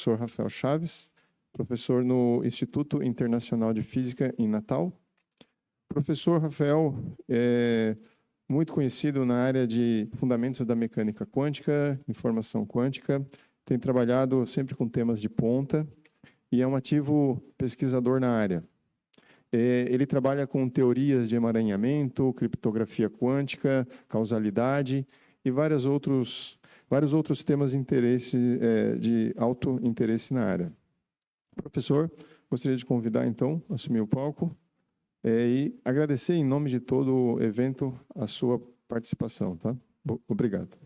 Professor Rafael Chaves, professor no Instituto Internacional de Física em Natal. Professor Rafael é muito conhecido na área de fundamentos da mecânica quântica, informação quântica, tem trabalhado sempre com temas de ponta e é um ativo pesquisador na área. Ele trabalha com teorias de emaranhamento, criptografia quântica, causalidade e vários outros temas de alto interesse na área. Professor, gostaria de convidar, então, a assumir o palco e agradecer, em nome de todo o evento, a sua participação. Tá? Obrigado.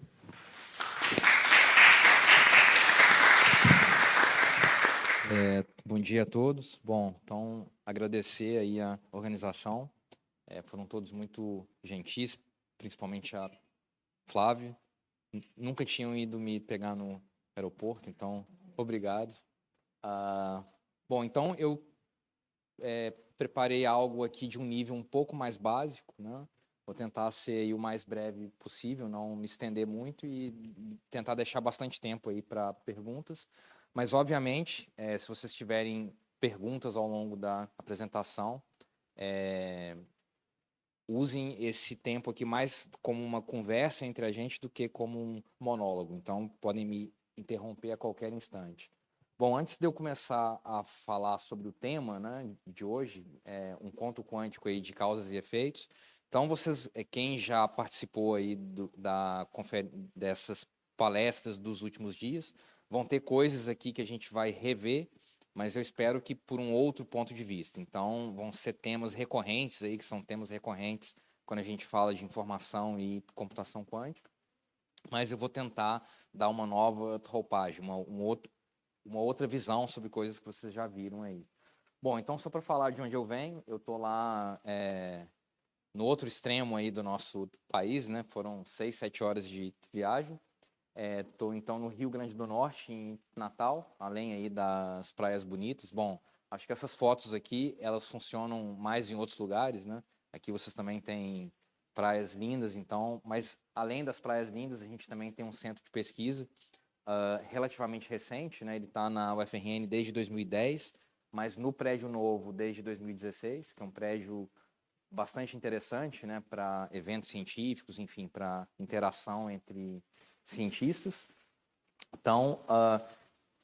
Bom dia a todos. Bom, então, agradecer aí a organização. Foram todos muito gentis, principalmente a Flávia. Nunca tinham ido me pegar no aeroporto, então, obrigado. Bom, então, eu preparei algo aqui de um nível um pouco mais básico, né? Vou tentar ser aí o mais breve possível, não me estender muito e tentar deixar bastante tempo aí para perguntas. Mas, obviamente, se vocês tiverem perguntas ao longo da apresentação, usem esse tempo aqui mais como uma conversa entre a gente do que como um monólogo. Então, podem me interromper a qualquer instante. Bom, antes de eu começar a falar sobre o tema, né, de hoje, um conto quântico aí de causas e efeitos. Então, vocês, quem já participou aí dessas palestras dos últimos dias, vão ter coisas aqui que a gente vai rever, mas eu espero que por um outro ponto de vista. Então, vão ser temas recorrentes aí, que são temas recorrentes quando a gente fala de informação e computação quântica, mas eu vou tentar dar uma nova roupagem, uma outra visão sobre coisas que vocês já viram aí. Bom, então, só para falar de onde eu venho, eu estou lá no outro extremo aí do nosso país, né? Foram 6, 7 horas de viagem. Estou, então, no Rio Grande do Norte, em Natal, além aí das praias bonitas. Bom, acho que essas fotos aqui, elas funcionam mais em outros lugares, né? Aqui vocês também têm praias lindas, então, mas além das praias lindas, a gente também tem um centro de pesquisa relativamente recente, né? Ele está na UFRN desde 2010, mas no prédio novo desde 2016, que é um prédio bastante interessante, né? Para eventos científicos, enfim, para interação entre cientistas. Então,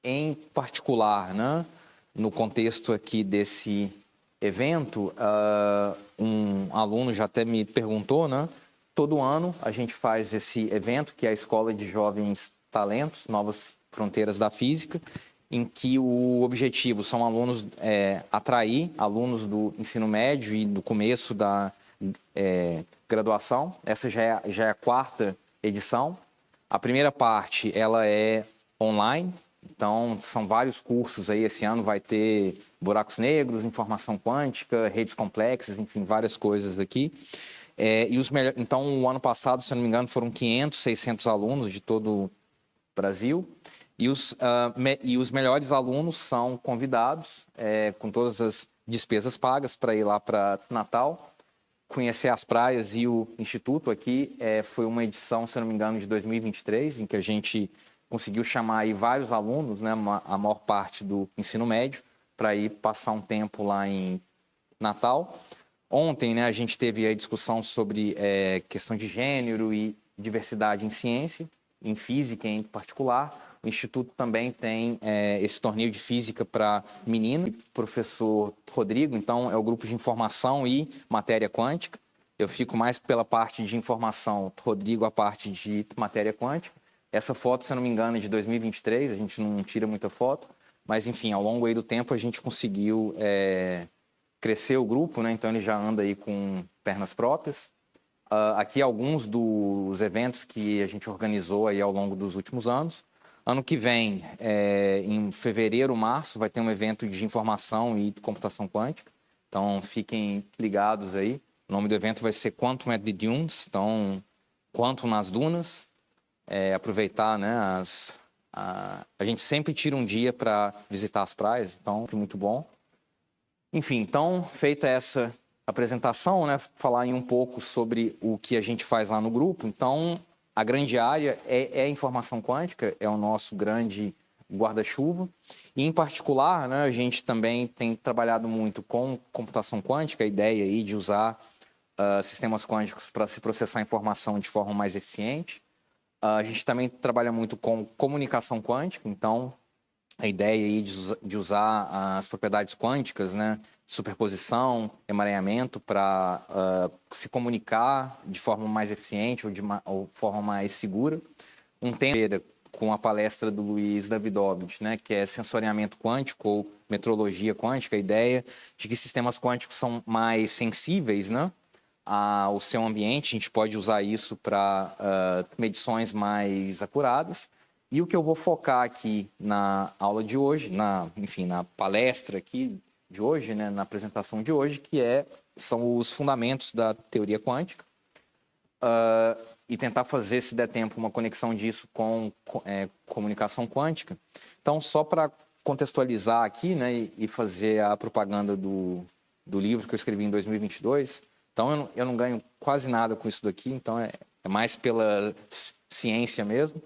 em particular, né, no contexto aqui desse evento, um aluno já até me perguntou, né, todo ano a gente faz esse evento, que é a Escola de Jovens Talentos, Novas Fronteiras da Física, em que o objetivo são alunos, atrair alunos do ensino médio e do começo da graduação. Essa já é a 4ª edição. A primeira parte, ela é online, então são vários cursos aí. Esse ano vai ter buracos negros, informação quântica, redes complexas, enfim, várias coisas aqui. Então, o ano passado, se eu não me engano, foram 500, 600 alunos de todo o Brasil. E os melhores alunos são convidados, com todas as despesas pagas, para ir lá para Natal, conhecer as praias e o Instituto aqui. Foi uma edição, se eu não me engano, de 2023, em que a gente conseguiu chamar aí vários alunos, né, a maior parte do ensino médio, para ir passar um tempo lá em Natal. Ontem, né, a gente teve a discussão sobre questão de gênero e diversidade em ciência, em física em particular. O Instituto também tem esse torneio de física para menino. Professor Rodrigo, então, é o grupo de informação e matéria quântica. Eu fico mais pela parte de informação, Rodrigo a parte de matéria quântica. Essa foto, se eu não me engano, é de 2023, a gente não tira muita foto, mas, enfim, ao longo aí do tempo a gente conseguiu crescer o grupo, né? Então ele já anda aí com pernas próprias. Aqui alguns dos eventos que a gente organizou aí ao longo dos últimos anos. Ano que vem, em fevereiro, março, vai ter um evento de informação e computação quântica. Então, fiquem ligados aí. O nome do evento vai ser Quantum at the Dunes, então, Quantum nas Dunas. Aproveitar, né, a gente sempre tira um dia para visitar as praias, então, é muito bom. Enfim, então, feita essa apresentação, né, falar aí um pouco sobre o que a gente faz lá no grupo. Então, a grande área é informação quântica, é o nosso grande guarda-chuva. E, em particular, né, a gente também tem trabalhado muito com computação quântica, a ideia aí de usar sistemas quânticos para se processar informação de forma mais eficiente. A gente também trabalha muito com comunicação quântica, então a ideia aí de usar as propriedades quânticas, né, superposição, emaranhamento, para se comunicar de forma mais eficiente ou forma mais segura. Um tema com a palestra do Luiz Davidovich, né, que é sensoriamento quântico ou metrologia quântica, a ideia de que sistemas quânticos são mais sensíveis, né, ao seu ambiente. A gente pode usar isso para medições mais acuradas. E o que eu vou focar aqui na aula de hoje, na palestra aqui de hoje, né, na apresentação de hoje, são os fundamentos da teoria quântica, e tentar fazer, se der tempo, uma conexão disso com comunicação quântica. Então, só para contextualizar aqui, né, e fazer a propaganda do livro que eu escrevi em 2022, então eu não ganho quase nada com isso daqui, então é mais pela ciência mesmo.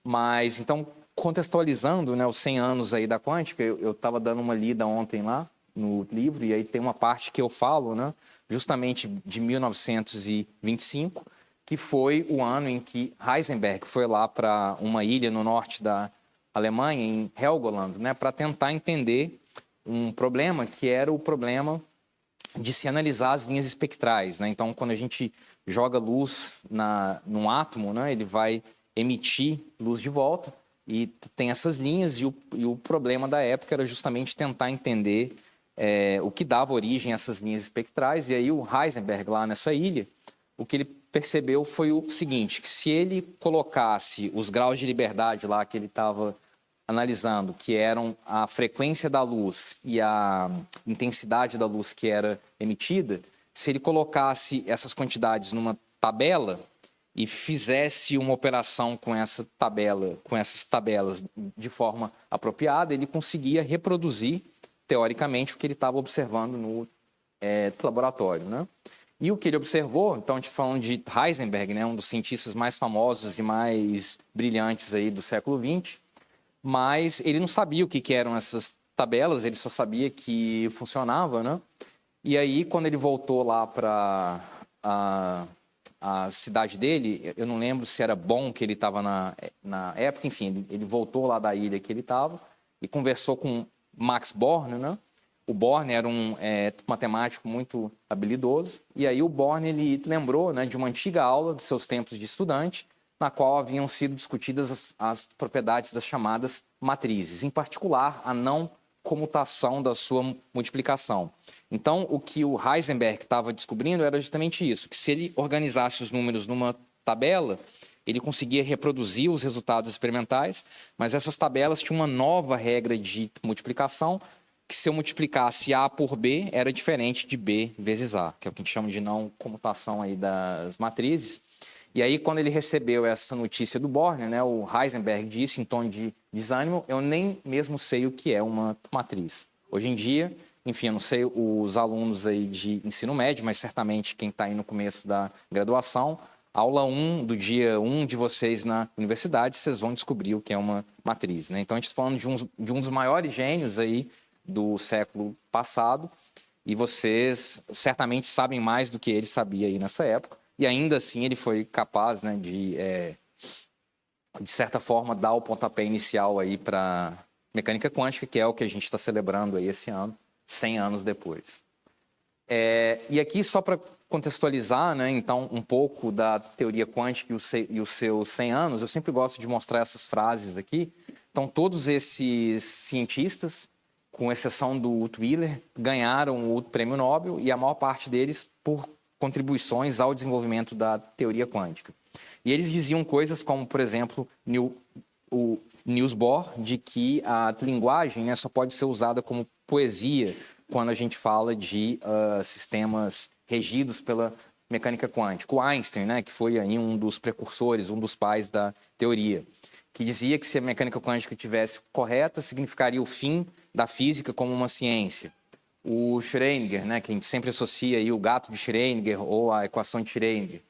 Mas, então, contextualizando, né, os 100 anos aí da quântica, eu estava dando uma lida ontem lá no livro, e aí tem uma parte que eu falo, né, justamente de 1925, que foi o ano em que Heisenberg foi lá para uma ilha no norte da Alemanha, em Helgoland, né, para tentar entender um problema que era o problema de se analisar as linhas espectrais, né? Então, quando a gente joga luz num átomo, né, ele vai emitir luz de volta, e tem essas linhas, e o problema da época era justamente tentar entender o que dava origem a essas linhas espectrais. E aí o Heisenberg, lá nessa ilha, o que ele percebeu foi o seguinte, que se ele colocasse os graus de liberdade lá que ele estava analisando, que eram a frequência da luz e a intensidade da luz que era emitida, se ele colocasse essas quantidades numa tabela e fizesse uma operação com essas tabelas de forma apropriada, ele conseguia reproduzir, teoricamente, o que ele estava observando no laboratório, né? E o que ele observou, então a gente está falando de Heisenberg, né, um dos cientistas mais famosos e mais brilhantes aí do século XX, mas ele não sabia o que eram essas tabelas, ele só sabia que funcionava, né? E aí, quando ele voltou lá para a cidade dele, eu não lembro se era Bonn que ele estava na época, enfim, ele voltou lá da ilha que ele estava e conversou com Max Born, né? O Born era um matemático muito habilidoso, e aí o Born ele lembrou, né, de uma antiga aula de seus tempos de estudante, na qual haviam sido discutidas as propriedades das chamadas matrizes, em particular a não comutação da sua multiplicação. Então, o que o Heisenberg estava descobrindo era justamente isso, que se ele organizasse os números numa tabela, ele conseguia reproduzir os resultados experimentais, mas essas tabelas tinham uma nova regra de multiplicação, que se eu multiplicasse A por B, era diferente de B vezes A, que é o que a gente chama de não comutação aí das matrizes. E aí, quando ele recebeu essa notícia do Born, né, o Heisenberg disse, em tom de desânimo, eu nem mesmo sei o que é uma matriz. Hoje em dia, enfim, eu não sei os alunos aí de ensino médio, mas certamente quem está aí no começo da graduação, aula 1 do dia 1 de vocês na universidade, vocês vão descobrir o que é uma matriz, né? Então, a gente está falando de um dos maiores gênios aí do século passado, e vocês certamente sabem mais do que ele sabia aí nessa época. E ainda assim ele foi capaz, né, de certa forma, dar o pontapé inicial aí para mecânica quântica, que é o que a gente está celebrando aí esse ano, 100 anos depois. E aqui, só para contextualizar, né, então, um pouco da teoria quântica e os seus 100 anos, eu sempre gosto de mostrar essas frases aqui. Então, todos esses cientistas, com exceção do Wheeler, ganharam o prêmio Nobel, e a maior parte deles por contribuições ao desenvolvimento da teoria quântica. E eles diziam coisas como, por exemplo, o Niels Bohr, de que a linguagem, né, só pode ser usada como poesia quando a gente fala de sistemas regidos pela mecânica quântica. O Einstein, né, que foi aí um dos precursores, um dos pais da teoria, que dizia que se a mecânica quântica estivesse correta, significaria o fim da física como uma ciência. O Schrödinger, né, que a gente sempre associa aí o gato de Schrödinger ou a equação de Schrödinger,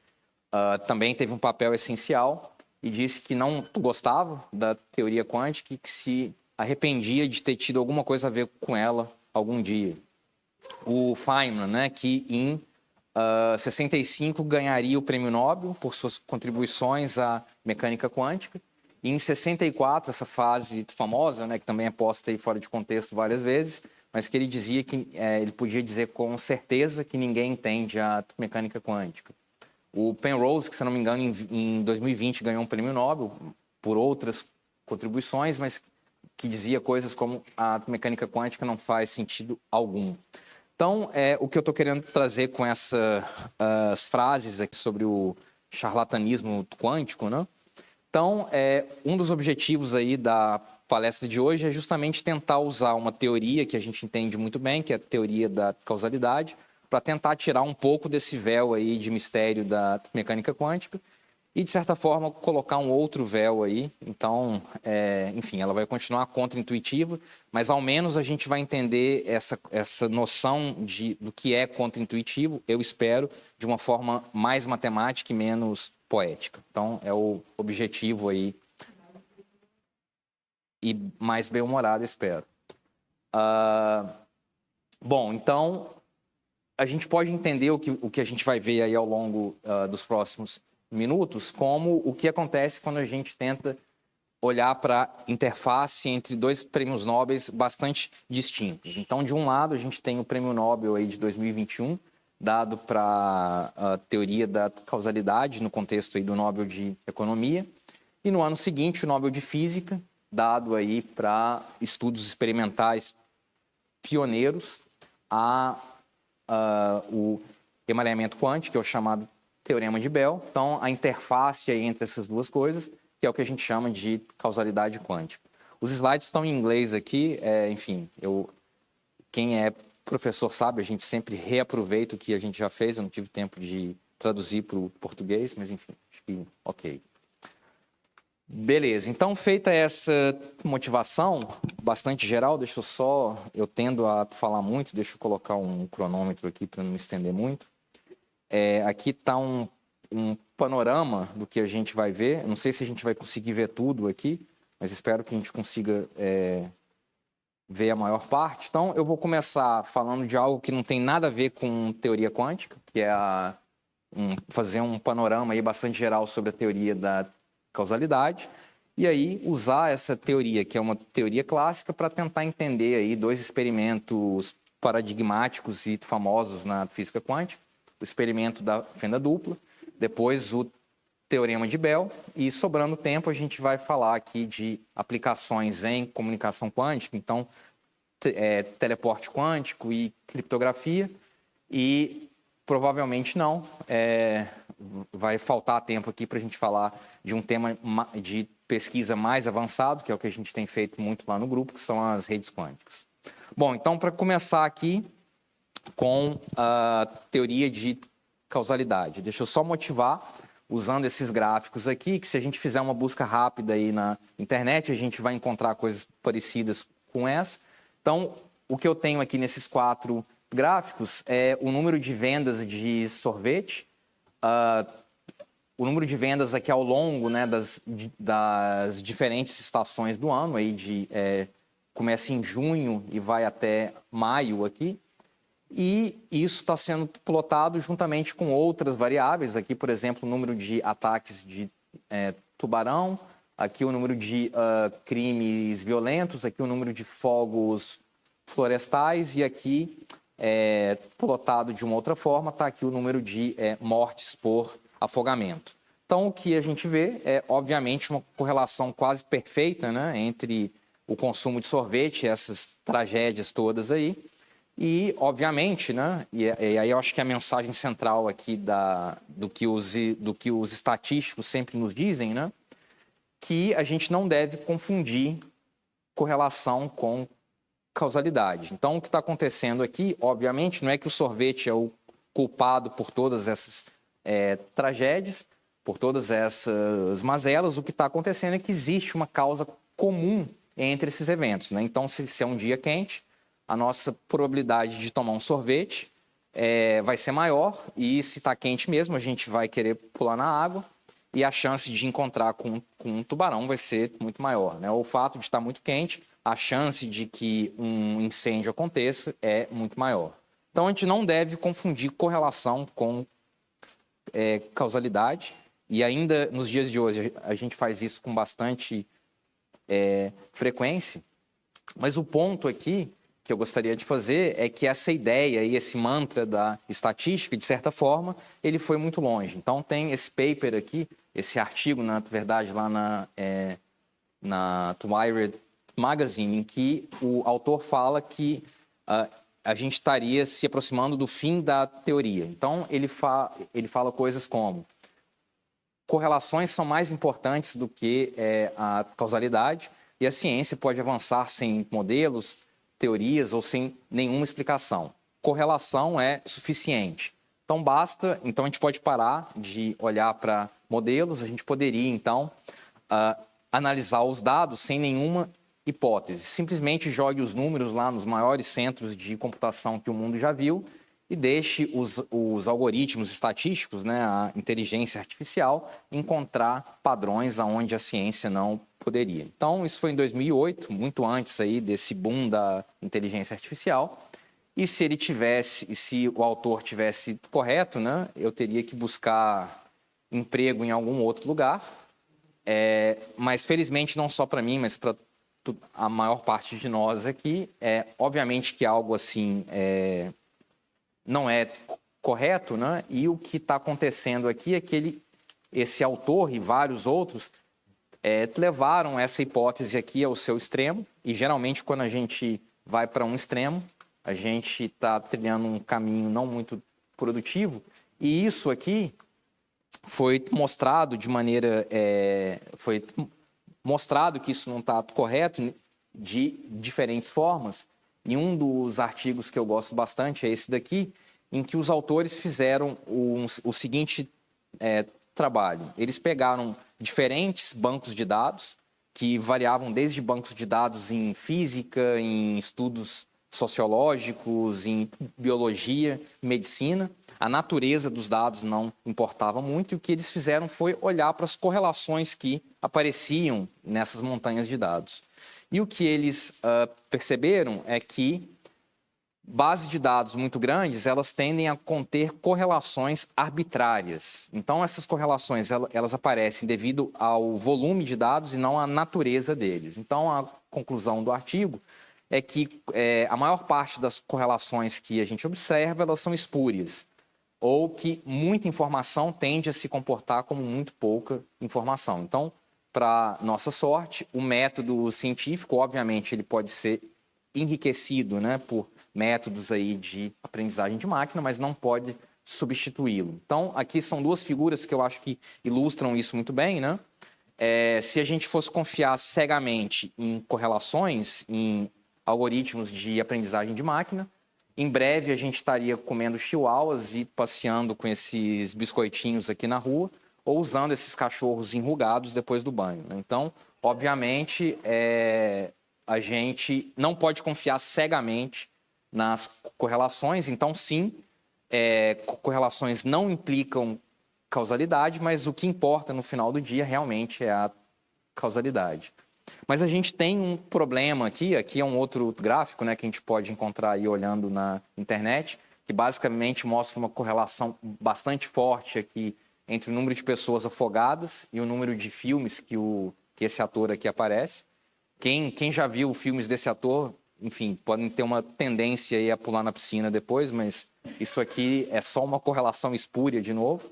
também teve um papel essencial. e disse que não gostava da teoria quântica e que se arrependia de ter tido alguma coisa a ver com ela algum dia. O Feynman, né, que em 65 ganharia o prêmio Nobel por suas contribuições à mecânica quântica. E em 64, essa frase famosa, né, que também é posta aí fora de contexto várias vezes, mas que ele dizia que ele podia dizer com certeza que ninguém entende a mecânica quântica. O Penrose, que se não me engano em 2020 ganhou um prêmio Nobel por outras contribuições, mas que dizia coisas como a mecânica quântica não faz sentido algum. Então, o que eu estou querendo trazer com essas frases aqui sobre o charlatanismo quântico, né? Então, um dos objetivos aí da palestra de hoje é justamente tentar usar uma teoria que a gente entende muito bem, que é a teoria da causalidade, para tentar tirar um pouco desse véu aí de mistério da mecânica quântica e, de certa forma, colocar um outro véu aí. Então, enfim, ela vai continuar contra-intuitiva, mas ao menos a gente vai entender essa noção do que é contra-intuitivo, eu espero, de uma forma mais matemática e menos poética. Então, é o objetivo aí e mais bem-humorado, espero. Bom, então, a gente pode entender o que a gente vai ver aí ao longo dos próximos minutos como o que acontece quando a gente tenta olhar para a interface entre dois prêmios Nobel bastante distintos. Então, de um lado, a gente tem o prêmio Nobel aí de 2021, dado para a teoria da causalidade, no contexto aí do Nobel de Economia, e no ano seguinte, o Nobel de Física, dado aí para estudos experimentais pioneiros o emaranhamento quântico, que é o chamado Teorema de Bell. Então, a interface aí entre essas duas coisas, que é o que a gente chama de causalidade quântica. Os slides estão em inglês aqui, enfim, quem é professor sabe, a gente sempre reaproveita o que a gente já fez, eu não tive tempo de traduzir para o português, mas enfim, acho que ok. Beleza, então feita essa motivação bastante geral, eu tendo a falar muito, deixa eu colocar um cronômetro aqui para não me estender muito. Aqui está um panorama do que a gente vai ver, eu não sei se a gente vai conseguir ver tudo aqui, mas espero que a gente consiga ver a maior parte. Então eu vou começar falando de algo que não tem nada a ver com teoria quântica, que é fazer um panorama aí bastante geral sobre a teoria da causalidade, e aí usar essa teoria, que é uma teoria clássica, para tentar entender aí dois experimentos paradigmáticos e famosos na física quântica, o experimento da fenda dupla, depois o teorema de Bell, e sobrando tempo a gente vai falar aqui de aplicações em comunicação quântica, então teleporte quântico e criptografia, e provavelmente não, vai faltar tempo aqui para a gente falar de um tema de pesquisa mais avançado, que é o que a gente tem feito muito lá no grupo, que são as redes quânticas. Bom, então, para começar aqui com a teoria de causalidade, deixa eu só motivar, usando esses gráficos aqui, que se a gente fizer uma busca rápida aí na internet, a gente vai encontrar coisas parecidas com essa. Então, o que eu tenho aqui nesses 4 gráficos é o número de vendas de sorvete, o número de vendas aqui ao longo, né, das diferentes estações do ano, aí começa em junho e vai até maio aqui, e isso está sendo plotado juntamente com outras variáveis, aqui, por exemplo, o número de ataques de tubarão, aqui o número de crimes violentos, aqui o número de fogos florestais, e aqui, plotado de uma outra forma, está aqui o número de mortes por afogamento. Então, o que a gente vê é, obviamente, uma correlação quase perfeita, né, entre o consumo de sorvete e essas tragédias todas aí. E, obviamente, né, e aí eu acho que a mensagem central aqui do que os estatísticos sempre nos dizem, né, que a gente não deve confundir correlação com causalidade. Então, o que está acontecendo aqui, obviamente, não é que o sorvete é o culpado por todas essas tragédias, por todas essas mazelas. O que está acontecendo é que existe uma causa comum entre esses eventos, né? Então, se é um dia quente, a nossa probabilidade de tomar um sorvete vai ser maior, e se está quente mesmo, a gente vai querer pular na água, e a chance de encontrar com um tubarão vai ser muito maior, né? O fato de estar muito quente, a chance de que um incêndio aconteça é muito maior. Então, a gente não deve confundir correlação com causalidade, e ainda nos dias de hoje a gente faz isso com bastante frequência, mas o ponto aqui que eu gostaria de fazer é que essa ideia e esse mantra da estatística, de certa forma, ele foi muito longe. Então, tem esse paper aqui, esse artigo, na verdade, lá na Wired Magazine, em que o autor fala que a gente estaria se aproximando do fim da teoria. Então, ele fala coisas como: correlações são mais importantes do que a causalidade, e a ciência pode avançar sem modelos, teorias ou sem nenhuma explicação. Correlação é suficiente. Então, então a gente pode parar de olhar para modelos, a gente poderia, então, analisar os dados sem nenhuma hipótese. Simplesmente jogue os números lá nos maiores centros de computação que o mundo já viu e deixe os algoritmos estatísticos, né, a inteligência artificial, encontrar padrões aonde a ciência não poderia. Então, isso foi em 2008, muito antes aí desse boom da inteligência artificial. E se o autor tivesse correto, né, eu teria que buscar emprego em algum outro lugar. Mas, felizmente, não só para mim, mas para a maior parte de nós aqui, obviamente que algo assim não é correto, né? E o que está acontecendo aqui é que esse autor e vários outros levaram essa hipótese aqui ao seu extremo, e geralmente quando a gente vai para um extremo, a gente está trilhando um caminho não muito produtivo, e isso aqui foi mostrado de maneira... foi mostrado que isso não está correto de diferentes formas, e um dos artigos que eu gosto bastante é esse daqui, em que os autores fizeram o seguinte trabalho. Eles pegaram diferentes bancos de dados, que variavam desde bancos de dados em física, em estudos sociológicos, em biologia, medicina. A natureza dos dados não importava muito, e o que eles fizeram foi olhar para as correlações que apareciam nessas montanhas de dados. E o que eles perceberam é que bases de dados muito grandes, elas tendem a conter correlações arbitrárias. Então, essas correlações, elas aparecem devido ao volume de dados e não à natureza deles. Então, a conclusão do artigo é que a maior parte das correlações que a gente observa, elas são espúrias, ou que muita informação tende a se comportar como muito pouca informação. Então, para nossa sorte, o método científico, obviamente, ele pode ser enriquecido, né, por métodos aí de aprendizagem de máquina, mas não pode substituí-lo. Então, aqui são duas figuras que eu acho que ilustram isso muito bem, né? Se a gente fosse confiar cegamente em correlações, em algoritmos de aprendizagem de máquina, em breve a gente estaria comendo chihuahuas e passeando com esses biscoitinhos aqui na rua, ou usando esses cachorros enrugados depois do banho, né? Então, obviamente, a gente não pode confiar cegamente nas correlações. Então, sim, correlações não implicam causalidade, mas o que importa no final do dia realmente é a causalidade. Mas a gente tem um problema aqui é um outro gráfico, né, que a gente pode encontrar aí olhando na internet, que basicamente mostra uma correlação bastante forte aqui entre o número de pessoas afogadas e o número de filmes que esse ator aqui aparece. Quem já viu filmes desse ator, enfim, podem ter uma tendência aí a pular na piscina depois, mas isso aqui é só uma correlação espúria de novo.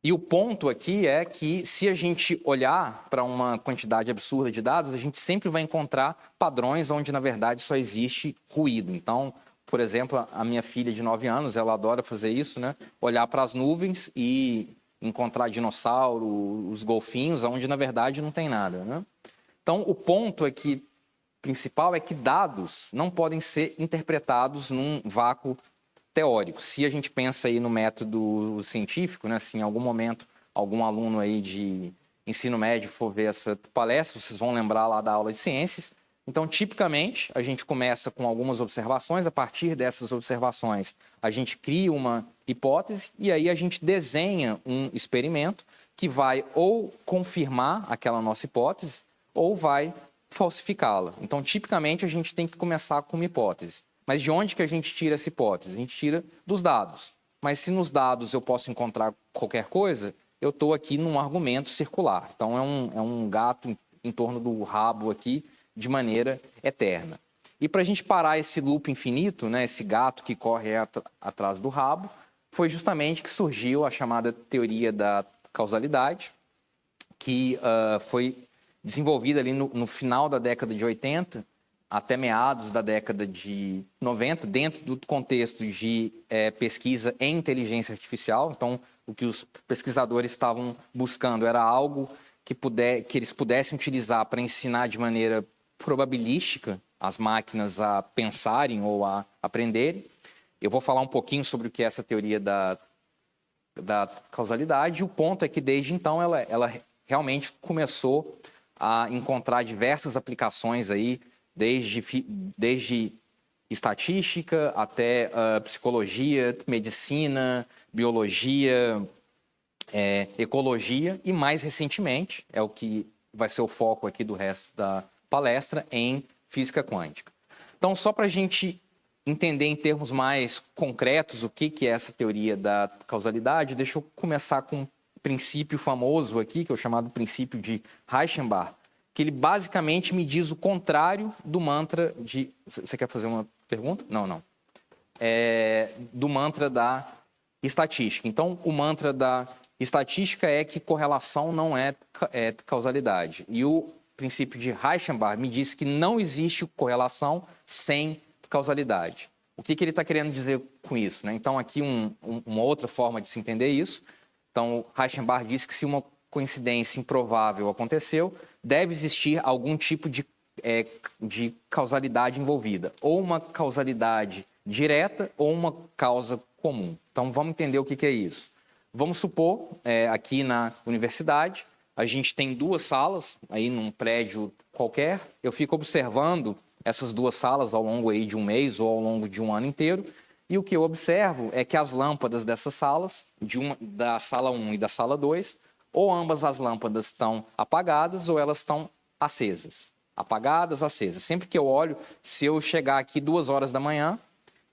E o ponto aqui é que, se a gente olhar para uma quantidade absurda de dados, a gente sempre vai encontrar padrões onde, na verdade, só existe ruído. Então, por exemplo, a minha filha de 9 anos, ela adora fazer isso, né? Olhar para as nuvens e encontrar dinossauro, os golfinhos, onde, na verdade, não tem nada, né? Então, o ponto aqui principal é que dados não podem ser interpretados num vácuo teórico. Se a gente pensa aí no método científico, né, se em algum momento algum aluno aí de ensino médio for ver essa palestra, vocês vão lembrar lá da aula de ciências, Então, tipicamente, a gente começa com algumas observações, a partir dessas observações, a gente cria uma hipótese e aí a gente desenha um experimento que vai ou confirmar aquela nossa hipótese ou vai falsificá-la. Então, tipicamente, a gente tem que começar com uma hipótese. Mas de onde que a gente tira essa hipótese? A gente tira dos dados. Mas se nos dados eu posso encontrar qualquer coisa, eu estou aqui num argumento circular. Então, é um gato em torno do rabo aqui, de maneira eterna. E para a gente parar esse loop infinito, né, esse gato que corre atrás do rabo, foi justamente que surgiu a chamada teoria da causalidade, que foi desenvolvida ali no final da década de 80, até meados da década de 90, dentro do contexto de pesquisa em inteligência artificial. Então, o que os pesquisadores estavam buscando era algo que eles pudessem utilizar para ensinar de maneira probabilística as máquinas a pensarem ou a aprenderem. Eu vou falar um pouquinho sobre o que é essa teoria da causalidade. E o ponto é que, desde então, ela realmente começou a encontrar diversas aplicações aí, desde estatística até psicologia, medicina, biologia, ecologia e, mais recentemente, é o que vai ser o foco aqui do resto da palestra, em física quântica. Então, só para a gente entender em termos mais concretos o que é essa teoria da causalidade, deixa eu começar com um princípio famoso aqui, que é o chamado princípio de Reichenbach, que ele basicamente me diz o contrário do mantra de... Você quer fazer uma pergunta? Não. Do mantra da estatística. Então, o mantra da estatística é que correlação não é causalidade. E o princípio de Reichenbach me diz que não existe correlação sem causalidade. O que ele está querendo dizer com isso, né? Então, aqui uma outra forma de se entender isso. Então, Reichenbach diz que se uma coincidência improvável aconteceu, deve existir algum tipo de causalidade envolvida. Ou uma causalidade direta ou uma causa comum. Então, vamos entender o que é isso. Vamos supor, aqui na universidade, a gente tem duas salas, aí num prédio qualquer. Eu fico observando essas duas salas ao longo aí de um mês ou ao longo de um ano inteiro. E o que eu observo é que as lâmpadas dessas salas, da sala 1 e da sala 2, ou ambas as lâmpadas estão apagadas ou elas estão acesas. Apagadas, acesas. Sempre que eu olho, se eu chegar aqui 2 horas da manhã,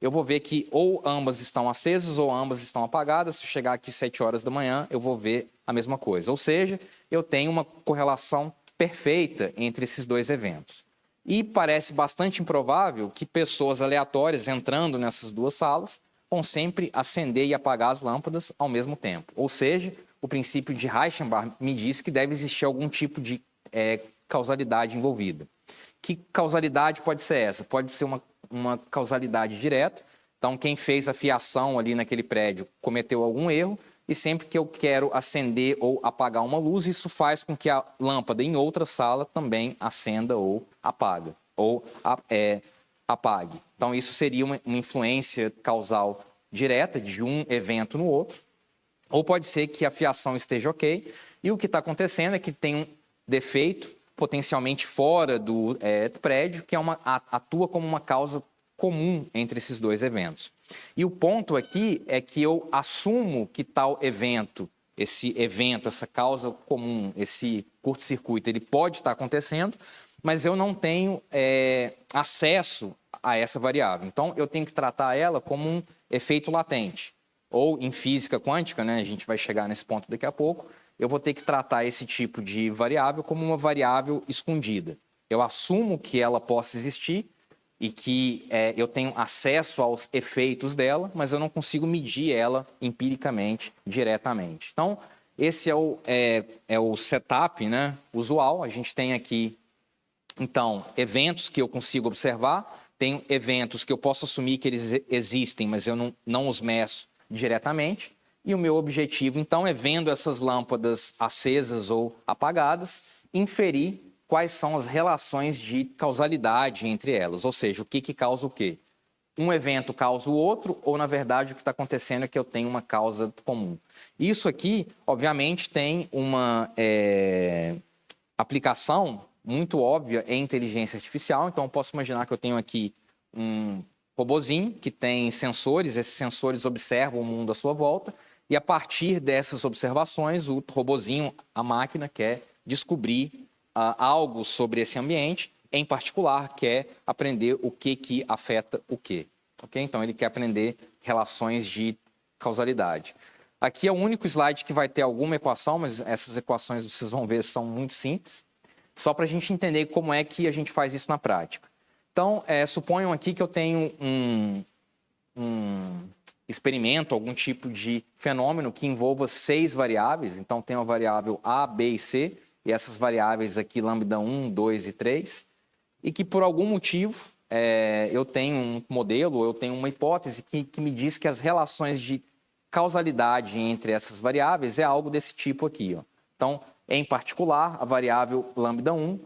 eu vou ver que ou ambas estão acesas ou ambas estão apagadas. Se eu chegar aqui 7 horas da manhã, eu vou ver a mesma coisa. Ou seja, eu tenho uma correlação perfeita entre esses dois eventos. E parece bastante improvável que pessoas aleatórias entrando nessas duas salas vão sempre acender e apagar as lâmpadas ao mesmo tempo. Ou seja, o princípio de Reichenbach me diz que deve existir algum tipo de causalidade envolvida. Que causalidade pode ser essa? Pode ser uma causalidade direta. Então, quem fez a fiação ali naquele prédio cometeu algum erro, e sempre que eu quero acender ou apagar uma luz, isso faz com que a lâmpada em outra sala também acenda ou apague. Então, isso seria uma influência causal direta de um evento no outro. Ou pode ser que a fiação esteja ok, e o que está acontecendo é que tem um defeito potencialmente fora do prédio, que atua como uma causa comum entre esses dois eventos. E o ponto aqui é que eu assumo que tal evento, essa causa comum, esse curto-circuito, ele pode estar acontecendo, mas eu não tenho acesso a essa variável. Então, eu tenho que tratar ela como um efeito latente. Ou em física quântica, né, a gente vai chegar nesse ponto daqui a pouco, eu vou ter que tratar esse tipo de variável como uma variável escondida. Eu assumo que ela possa existir e que eu tenho acesso aos efeitos dela, mas eu não consigo medir ela empiricamente, diretamente. Então, esse é o setup, né, usual. A gente tem aqui, então, eventos que eu consigo observar, tenho eventos que eu posso assumir que eles existem, mas eu não os meço diretamente. E o meu objetivo, então, é, vendo essas lâmpadas acesas ou apagadas, inferir quais são as relações de causalidade entre elas. Ou seja, o que causa o quê? Um evento causa o outro, ou, na verdade, o que está acontecendo é que eu tenho uma causa comum. Isso aqui, obviamente, tem uma aplicação muito óbvia é inteligência artificial. Então, eu posso imaginar que eu tenho aqui um robozinho que tem sensores, esses sensores observam o mundo à sua volta, e a partir dessas observações, o robozinho, a máquina, quer descobrir algo sobre esse ambiente, em particular, quer aprender o que afeta o quê. Okay? Então, ele quer aprender relações de causalidade. Aqui é o único slide que vai ter alguma equação, mas essas equações, vocês vão ver, são muito simples, só para a gente entender como é que a gente faz isso na prática. Então, suponham aqui que eu tenho um experimento, algum tipo de fenômeno que envolva 6 variáveis. Então, tem a variável A, B e C, e essas variáveis aqui, lambda 1, 2 e 3, e que por algum motivo eu tenho um modelo, eu tenho uma hipótese que me diz que as relações de causalidade entre essas variáveis é algo desse tipo aqui. Ó. Então, em particular, a variável lambda 1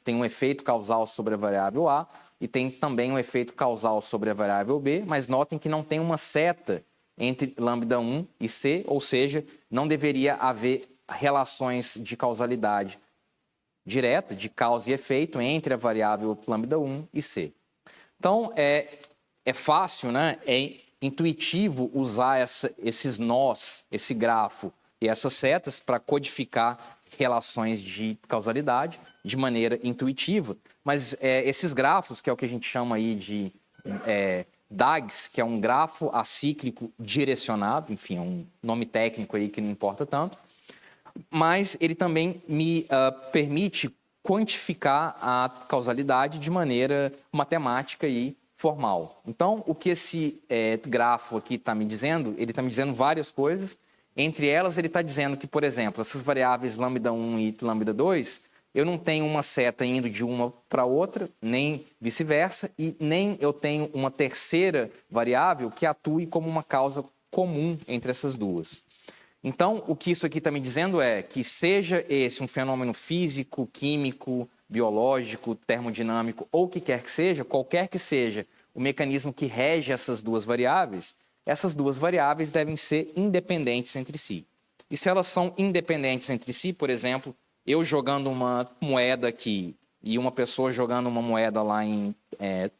tem um efeito causal sobre a variável A e tem também um efeito causal sobre a variável B, mas notem que não tem uma seta entre lambda 1 e C, ou seja, não deveria haver relações de causalidade direta, de causa e efeito, entre a variável lambda 1 e C. Então, é fácil, né? É intuitivo usar esses nós, esse grafo e essas setas para codificar relações de causalidade de maneira intuitiva, mas esses grafos, que é o que a gente chama aí de DAGs, que é um grafo acíclico direcionado, enfim, é um nome técnico aí que não importa tanto, mas ele também me permite quantificar a causalidade de maneira matemática e formal. Então, o que esse grafo aqui está me dizendo? Ele está me dizendo várias coisas. Entre elas, ele está dizendo que, por exemplo, essas variáveis lambda 1 e lambda 2, eu não tenho uma seta indo de uma para outra, nem vice-versa, e nem eu tenho uma terceira variável que atue como uma causa comum entre essas duas. Então, o que isso aqui está me dizendo é que seja esse um fenômeno físico, químico, biológico, termodinâmico ou o que quer que seja, qualquer que seja o mecanismo que rege essas duas variáveis devem ser independentes entre si. E se elas são independentes entre si, por exemplo, eu jogando uma moeda aqui e uma pessoa jogando uma moeda lá em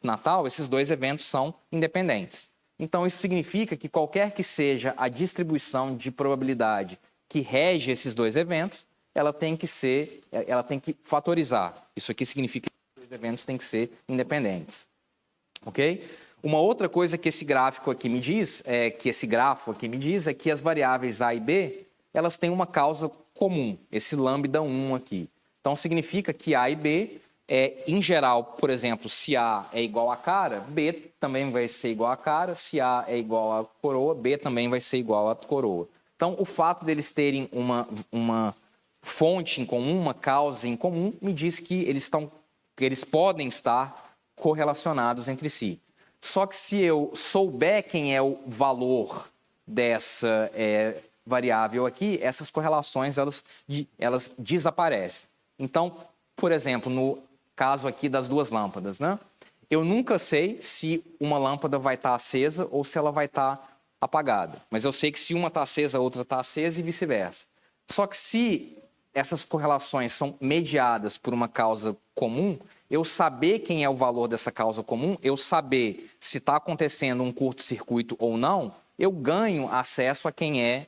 Natal, esses dois eventos são independentes. Então, isso significa que qualquer que seja a distribuição de probabilidade que rege esses dois eventos, ela tem que fatorizar. Isso aqui significa que os dois eventos têm que ser independentes. Ok? Uma outra coisa que esse grafo aqui me diz é que as variáveis A e B, elas têm uma causa comum, esse lambda 1 aqui. Então, significa que A e B, em geral, por exemplo, se A é igual a cara, B também vai ser igual a cara, se A é igual a coroa, B também vai ser igual a coroa. Então, o fato deles terem uma fonte em comum, uma causa em comum, me diz que eles podem estar correlacionados entre si. Só que se eu souber quem é o valor dessa variável aqui, essas correlações elas desaparecem. Então, por exemplo, no caso aqui das duas lâmpadas, né? Eu nunca sei se uma lâmpada vai estar acesa ou se ela vai estar apagada. Mas eu sei que se uma está acesa, a outra está acesa e vice-versa. Só que se essas correlações são mediadas por uma causa comum, eu saber quem é o valor dessa causa comum, eu saber se está acontecendo um curto-circuito ou não, eu ganho acesso a quem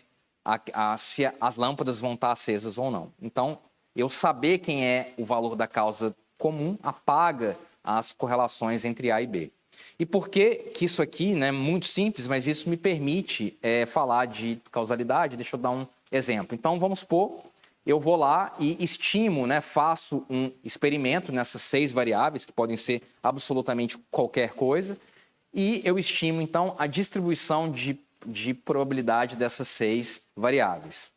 se as lâmpadas vão estar acesas ou não. Então, eu saber quem é o valor da causa comum apaga as correlações entre A e B. E por que isso aqui, né, muito simples, mas isso me permite falar de causalidade? Deixa eu dar um exemplo. Então, vamos supor, eu vou lá e estimo, né, faço um experimento nessas 6 variáveis, que podem ser absolutamente qualquer coisa, e eu estimo, então, a distribuição de probabilidade dessas 6 variáveis.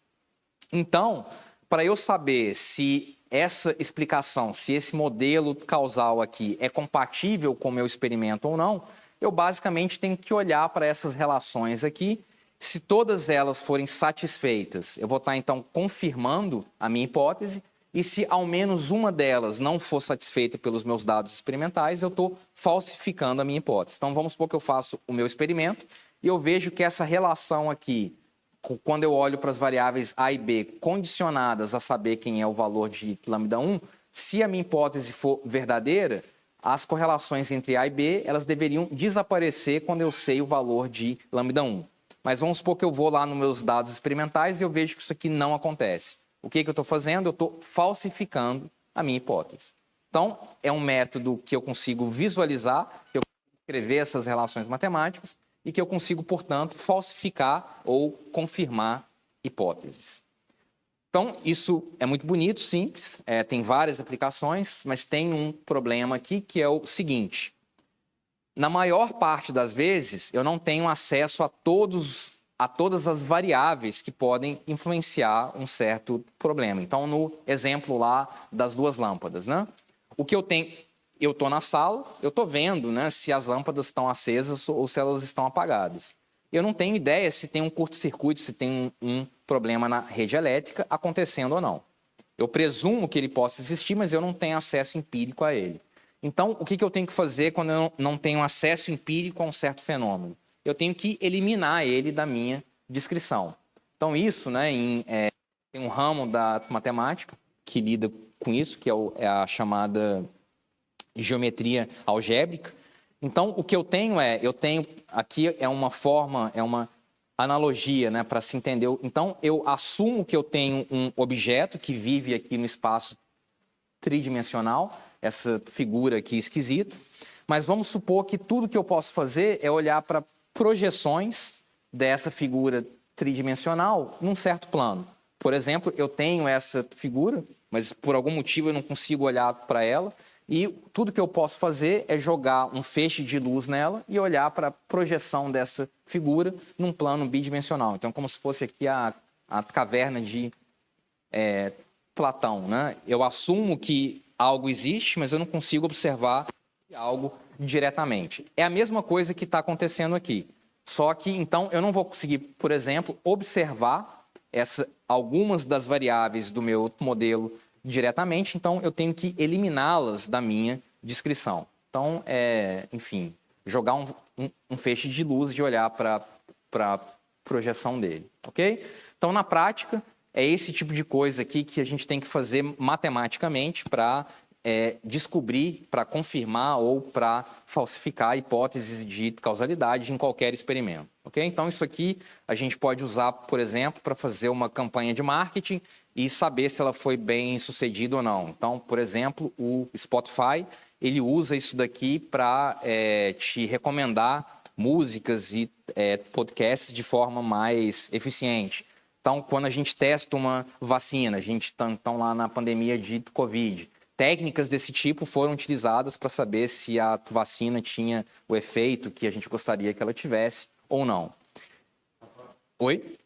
Então, para eu saber se essa explicação, se esse modelo causal aqui é compatível com o meu experimento ou não, eu basicamente tenho que olhar para essas relações aqui. Se todas elas forem satisfeitas, eu vou estar, então, confirmando a minha hipótese. E se ao menos uma delas não for satisfeita pelos meus dados experimentais, eu estou falsificando a minha hipótese. Então, vamos supor que eu faço o meu experimento e eu vejo que essa relação aqui, quando eu olho para as variáveis A e B condicionadas a saber quem é o valor de lambda 1, se a minha hipótese for verdadeira, as correlações entre A e B, elas deveriam desaparecer quando eu sei o valor de lambda 1. Mas vamos supor que eu vou lá nos meus dados experimentais e eu vejo que isso aqui não acontece. O que eu estou fazendo? Eu estou falsificando a minha hipótese. Então, é um método que eu consigo visualizar, que eu consigo escrever essas relações matemáticas e que eu consigo, portanto, falsificar ou confirmar hipóteses. Então, isso é muito bonito, simples, tem várias aplicações, mas tem um problema aqui que é o seguinte. Na maior parte das vezes, eu não tenho acesso a todas as variáveis que podem influenciar um certo problema. Então, no exemplo lá das duas lâmpadas, né? O que eu tenho, eu estou na sala, eu estou vendo, né, se as lâmpadas estão acesas ou se elas estão apagadas. Eu não tenho ideia se tem um curto-circuito, se tem um problema na rede elétrica acontecendo ou não. Eu presumo que ele possa existir, mas eu não tenho acesso empírico a ele. Então, o que eu tenho que fazer quando eu não tenho acesso empírico a um certo fenômeno? Eu tenho que eliminar ele da minha descrição. Então, isso, né, tem um ramo da matemática que lida com isso, que é a chamada geometria algébrica. Então, o que eu tenho aqui é uma forma, é uma analogia, né, para se entender. Então, eu assumo que eu tenho um objeto que vive aqui no espaço tridimensional, essa figura aqui esquisita, mas vamos supor que tudo que eu posso fazer é olhar para projeções dessa figura tridimensional num certo plano. Por exemplo, eu tenho essa figura, mas por algum motivo eu não consigo olhar para ela, e tudo que eu posso fazer é jogar um feixe de luz nela e olhar para a projeção dessa figura num plano bidimensional. Então, como se fosse aqui a caverna de Platão, né? Eu assumo que algo existe, mas eu não consigo observar algo diretamente. É a mesma coisa que está acontecendo aqui. Só que, então, eu não vou conseguir, por exemplo, observar algumas das variáveis do meu modelo diretamente, então eu tenho que eliminá-las da minha descrição. Então, enfim, jogar um feixe de luz de olhar para a projeção dele, ok? Então, na prática, é esse tipo de coisa aqui que a gente tem que fazer matematicamente para descobrir, para confirmar ou para falsificar hipóteses de causalidade em qualquer experimento. Okay? Então, isso aqui a gente pode usar, por exemplo, para fazer uma campanha de marketing e saber se ela foi bem sucedida ou não. Então, por exemplo, o Spotify, ele usa isso daqui para te recomendar músicas e podcasts de forma mais eficiente. Então, quando a gente testa uma vacina, a gente está lá na pandemia de Covid, técnicas desse tipo foram utilizadas para saber se a vacina tinha o efeito que a gente gostaria que ela tivesse ou não. Oi?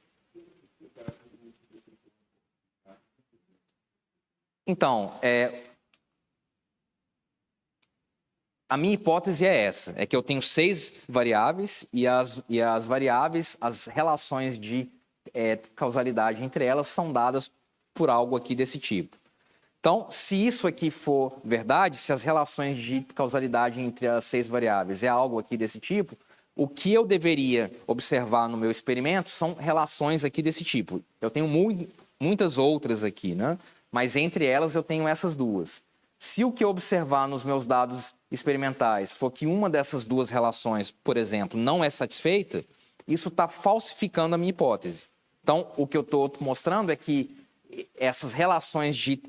Então, a minha hipótese é essa, é que eu tenho 6 variáveis e as variáveis, as relações de causalidade entre elas são dadas por algo aqui desse tipo. Então, se isso aqui for verdade, se as relações de causalidade entre as 6 variáveis é algo aqui desse tipo, o que eu deveria observar no meu experimento são relações aqui desse tipo. Eu tenho muitas outras aqui, né? Mas entre elas eu tenho essas duas. Se o que eu observar nos meus dados experimentais for que uma dessas duas relações, por exemplo, não é satisfeita, isso está falsificando a minha hipótese. Então, o que eu estou mostrando é que essas relações de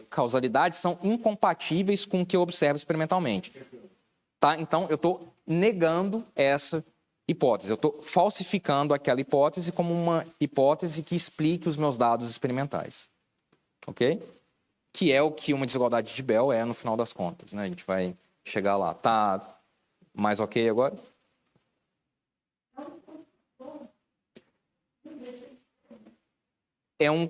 causalidade são incompatíveis com o que eu observo experimentalmente. Tá? Então, eu estou negando essa hipótese. Eu estou falsificando aquela hipótese como uma hipótese que explique os meus dados experimentais. Ok? Que é o que uma desigualdade de Bell é no final das contas. Né? A gente vai chegar lá. Tá mais ok agora? É um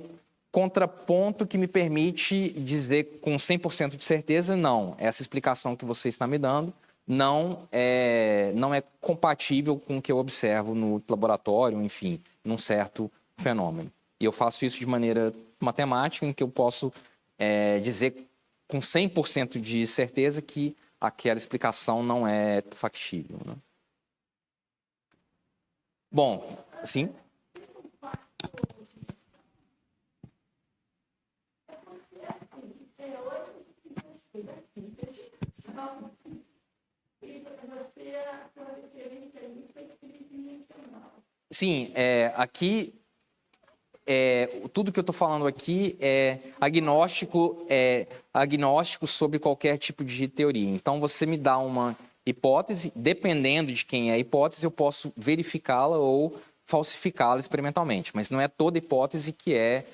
contraponto que me permite dizer com 100% de certeza, não, essa explicação que você está me dando não é compatível com o que eu observo no laboratório, enfim, num certo fenômeno. E eu faço isso de maneira matemática, em que eu posso dizer com 100% de certeza que aquela explicação não é factível. Né? Bom, sim? Sim, aqui, tudo que eu estou falando aqui é agnóstico sobre qualquer tipo de teoria. Então, você me dá uma hipótese, dependendo de quem é a hipótese, eu posso verificá-la ou falsificá-la experimentalmente, mas não é toda hipótese que é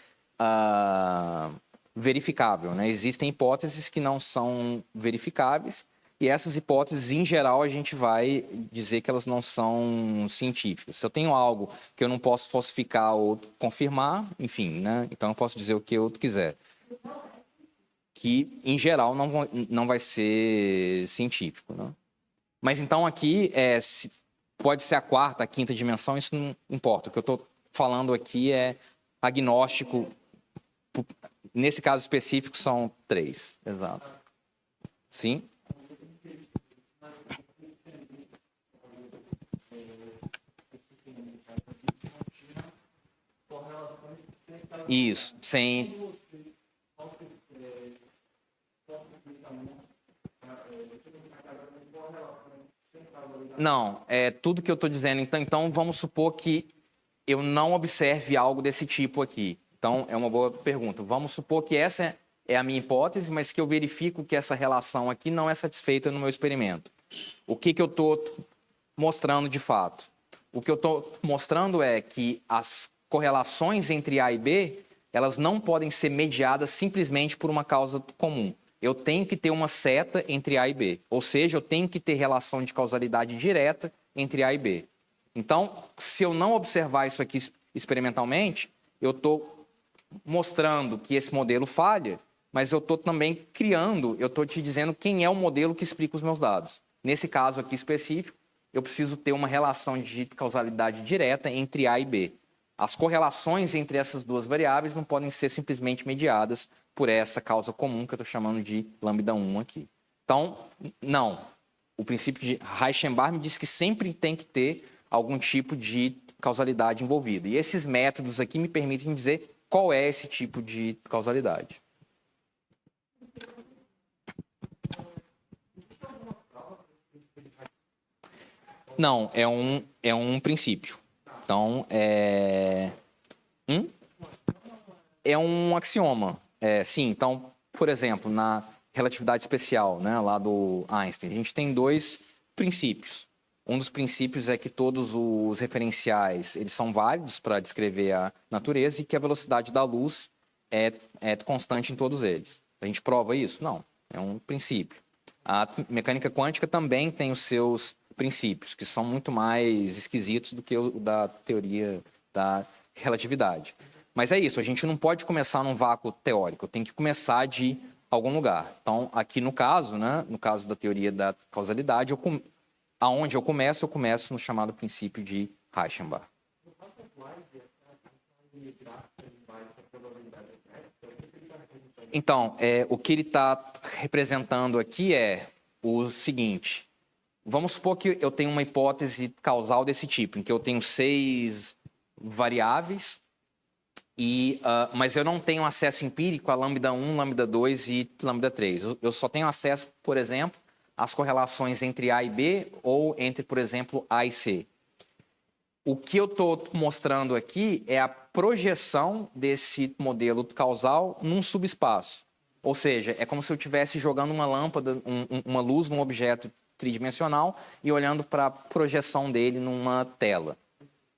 verificável, né? Existem hipóteses que não são verificáveis, e essas hipóteses, em geral, a gente vai dizer que elas não são científicas. Se eu tenho algo que eu não posso falsificar ou confirmar, enfim, né? Então eu posso dizer o que eu quiser. Que, em geral, não vai ser científico, né? Mas então aqui, pode ser a quarta, a quinta dimensão, isso não importa. O que eu estou falando aqui é agnóstico. Nesse caso específico, são 3. Exato. Sim? Isso, sem... Não, tudo que eu estou dizendo. Então, vamos supor que eu não observe algo desse tipo aqui. Então, é uma boa pergunta. Vamos supor que essa é a minha hipótese, mas que eu verifico que essa relação aqui não é satisfeita no meu experimento. O que eu estou mostrando de fato? O que eu estou mostrando é que as correlações entre A e B, elas não podem ser mediadas simplesmente por uma causa comum. Eu tenho que ter uma seta entre A e B. Ou seja, eu tenho que ter relação de causalidade direta entre A e B. Então, se eu não observar isso aqui experimentalmente, eu estou mostrando que esse modelo falha, mas eu estou também criando, eu estou te dizendo quem é o modelo que explica os meus dados. Nesse caso aqui específico, eu preciso ter uma relação de causalidade direta entre A e B. As correlações entre essas duas variáveis não podem ser simplesmente mediadas por essa causa comum que eu estou chamando de lambda 1 aqui. Então, não. O princípio de Reichenbach me diz que sempre tem que ter algum tipo de causalidade envolvida. E esses métodos aqui me permitem dizer qual é esse tipo de causalidade. Não, é um princípio. Então, é um axioma. Sim, então, por exemplo, na relatividade especial, né, lá do Einstein, a gente tem 2 princípios. Um dos princípios é que todos os referenciais eles são válidos para descrever a natureza e que a velocidade da luz é constante em todos eles. A gente prova isso? Não, é um princípio. A mecânica quântica também tem os seus princípios, que são muito mais esquisitos do que o da teoria da relatividade. Mas é isso, a gente não pode começar num vácuo teórico, tem que começar de algum lugar. Então, aqui no caso, né, no caso da teoria da causalidade, aonde eu começo no chamado princípio de Reichenbach. Então, o que ele está representando aqui é o seguinte: vamos supor que eu tenho uma hipótese causal desse tipo, em que eu tenho 6 variáveis, mas eu não tenho acesso empírico a lambda 1, lambda 2 e lambda 3. Eu só tenho acesso, por exemplo, às correlações entre A e B ou entre, por exemplo, A e C. O que eu estou mostrando aqui é a projeção desse modelo causal num subespaço. Ou seja, é como se eu estivesse jogando uma lâmpada, uma luz num objeto tridimensional e olhando para a projeção dele numa tela.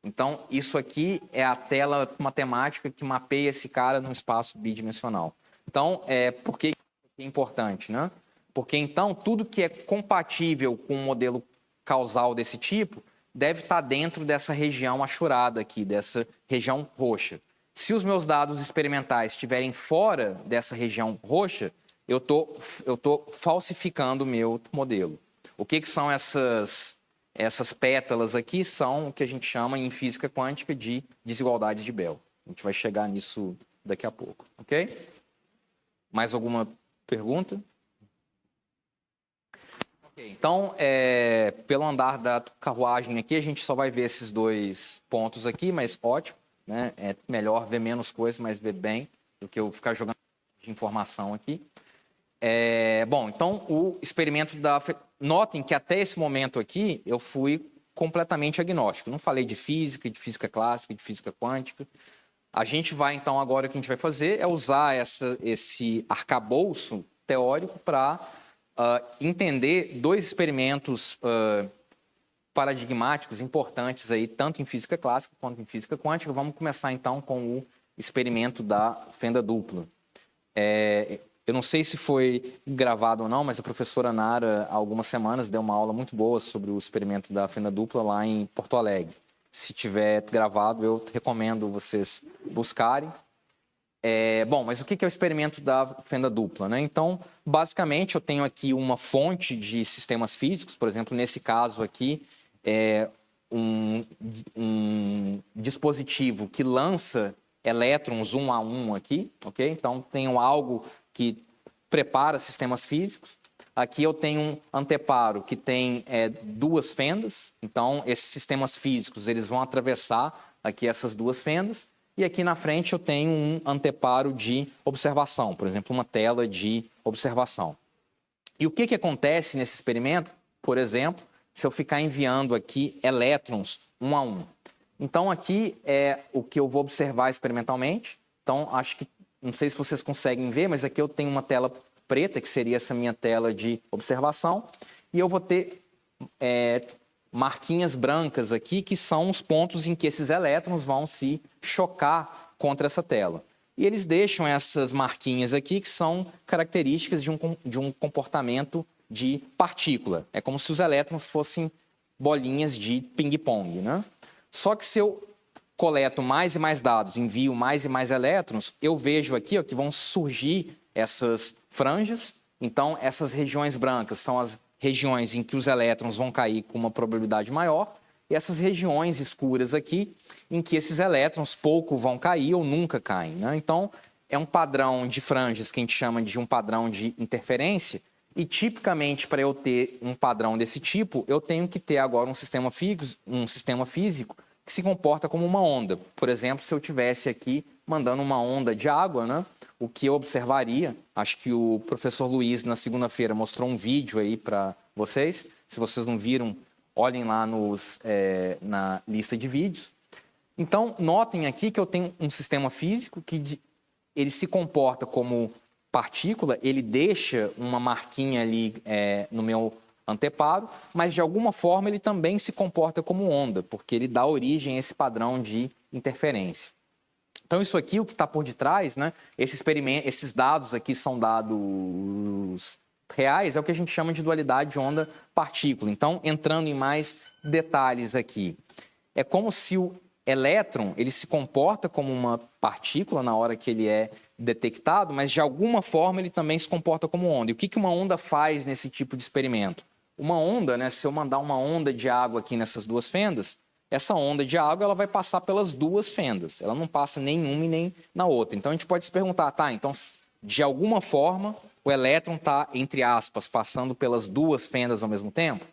Então, isso aqui é a tela matemática que mapeia esse cara num espaço bidimensional. Então, por que é importante, né? Porque, então, tudo que é compatível com um modelo causal desse tipo deve estar dentro dessa região achurada aqui, dessa região roxa. Se os meus dados experimentais estiverem fora dessa região roxa, eu tô falsificando o meu modelo. O que são essas pétalas aqui? São o que a gente chama em física quântica de desigualdades de Bell. A gente vai chegar nisso daqui a pouco, ok? Mais alguma pergunta? Okay, então, pelo andar da carruagem aqui, a gente só vai ver esses 2 pontos aqui, mas ótimo, né? É melhor ver menos coisas, mas ver bem, do que eu ficar jogando de informação aqui. Bom, então o experimento da... Notem que até esse momento aqui eu fui completamente agnóstico. Não falei de física clássica, de física quântica. A gente vai, então, agora o que a gente vai fazer é usar esse arcabouço teórico para entender dois experimentos paradigmáticos importantes aí, tanto em física clássica quanto em física quântica. Vamos começar, então, com o experimento da fenda dupla. Eu não sei se foi gravado ou não, mas a professora Nara, há algumas semanas, deu uma aula muito boa sobre o experimento da fenda dupla lá em Porto Alegre. Se tiver gravado, eu recomendo vocês buscarem. Bom, mas o que é o experimento da fenda dupla, né? Então, basicamente, eu tenho aqui uma fonte de sistemas físicos, por exemplo, nesse caso aqui, um dispositivo que lança elétrons um a um aqui, ok? Então, tenho algo que prepara sistemas físicos. Aqui eu tenho um anteparo que tem duas fendas. Então, esses sistemas físicos eles vão atravessar aqui essas duas fendas. E aqui na frente eu tenho um anteparo de observação, por exemplo, uma tela de observação. E o que acontece nesse experimento, por exemplo, se eu ficar enviando aqui elétrons um a um? Então, aqui é o que eu vou observar experimentalmente. Então, acho que, não sei se vocês conseguem ver, mas aqui eu tenho uma tela preta, que seria essa minha tela de observação, e eu vou ter marquinhas brancas aqui, que são os pontos em que esses elétrons vão se chocar contra essa tela. E eles deixam essas marquinhas aqui, que são características de um comportamento de partícula. É como se os elétrons fossem bolinhas de ping-pong, né? Só que se eu coleto mais e mais dados, envio mais e mais elétrons, eu vejo aqui que vão surgir essas franjas. Então, essas regiões brancas são as regiões em que os elétrons vão cair com uma probabilidade maior, e essas regiões escuras aqui, em que esses elétrons pouco vão cair ou nunca caem, né? Então, é um padrão de franjas que a gente chama de um padrão de interferência, e tipicamente, para eu ter um padrão desse tipo, eu tenho que ter agora um sistema físico que se comporta como uma onda. Por exemplo, se eu tivesse aqui mandando uma onda de água, né? O que eu observaria, acho que o professor Luiz, na segunda-feira, mostrou um vídeo aí para vocês. Se vocês não viram, olhem lá na lista de vídeos. Então, notem aqui que eu tenho um sistema físico que ele se comporta como partícula, ele deixa uma marquinha ali no meu anteparo, mas de alguma forma ele também se comporta como onda, porque ele dá origem a esse padrão de interferência. Então, isso aqui, o que está por detrás, né? Esses dados aqui são dados reais, é o que a gente chama de dualidade de onda-partícula. Então, entrando em mais detalhes aqui, é como se o elétron ele se comporta como uma partícula na hora que ele é detectado, mas de alguma forma ele também se comporta como onda. E o que uma onda faz nesse tipo de experimento? Uma onda, né? Se eu mandar uma onda de água aqui nessas duas fendas, essa onda de água ela vai passar pelas duas fendas. Ela não passa nem uma e nem na outra. Então, a gente pode se perguntar, tá, então, de alguma forma, o elétron está, entre aspas, passando pelas duas fendas ao mesmo tempo?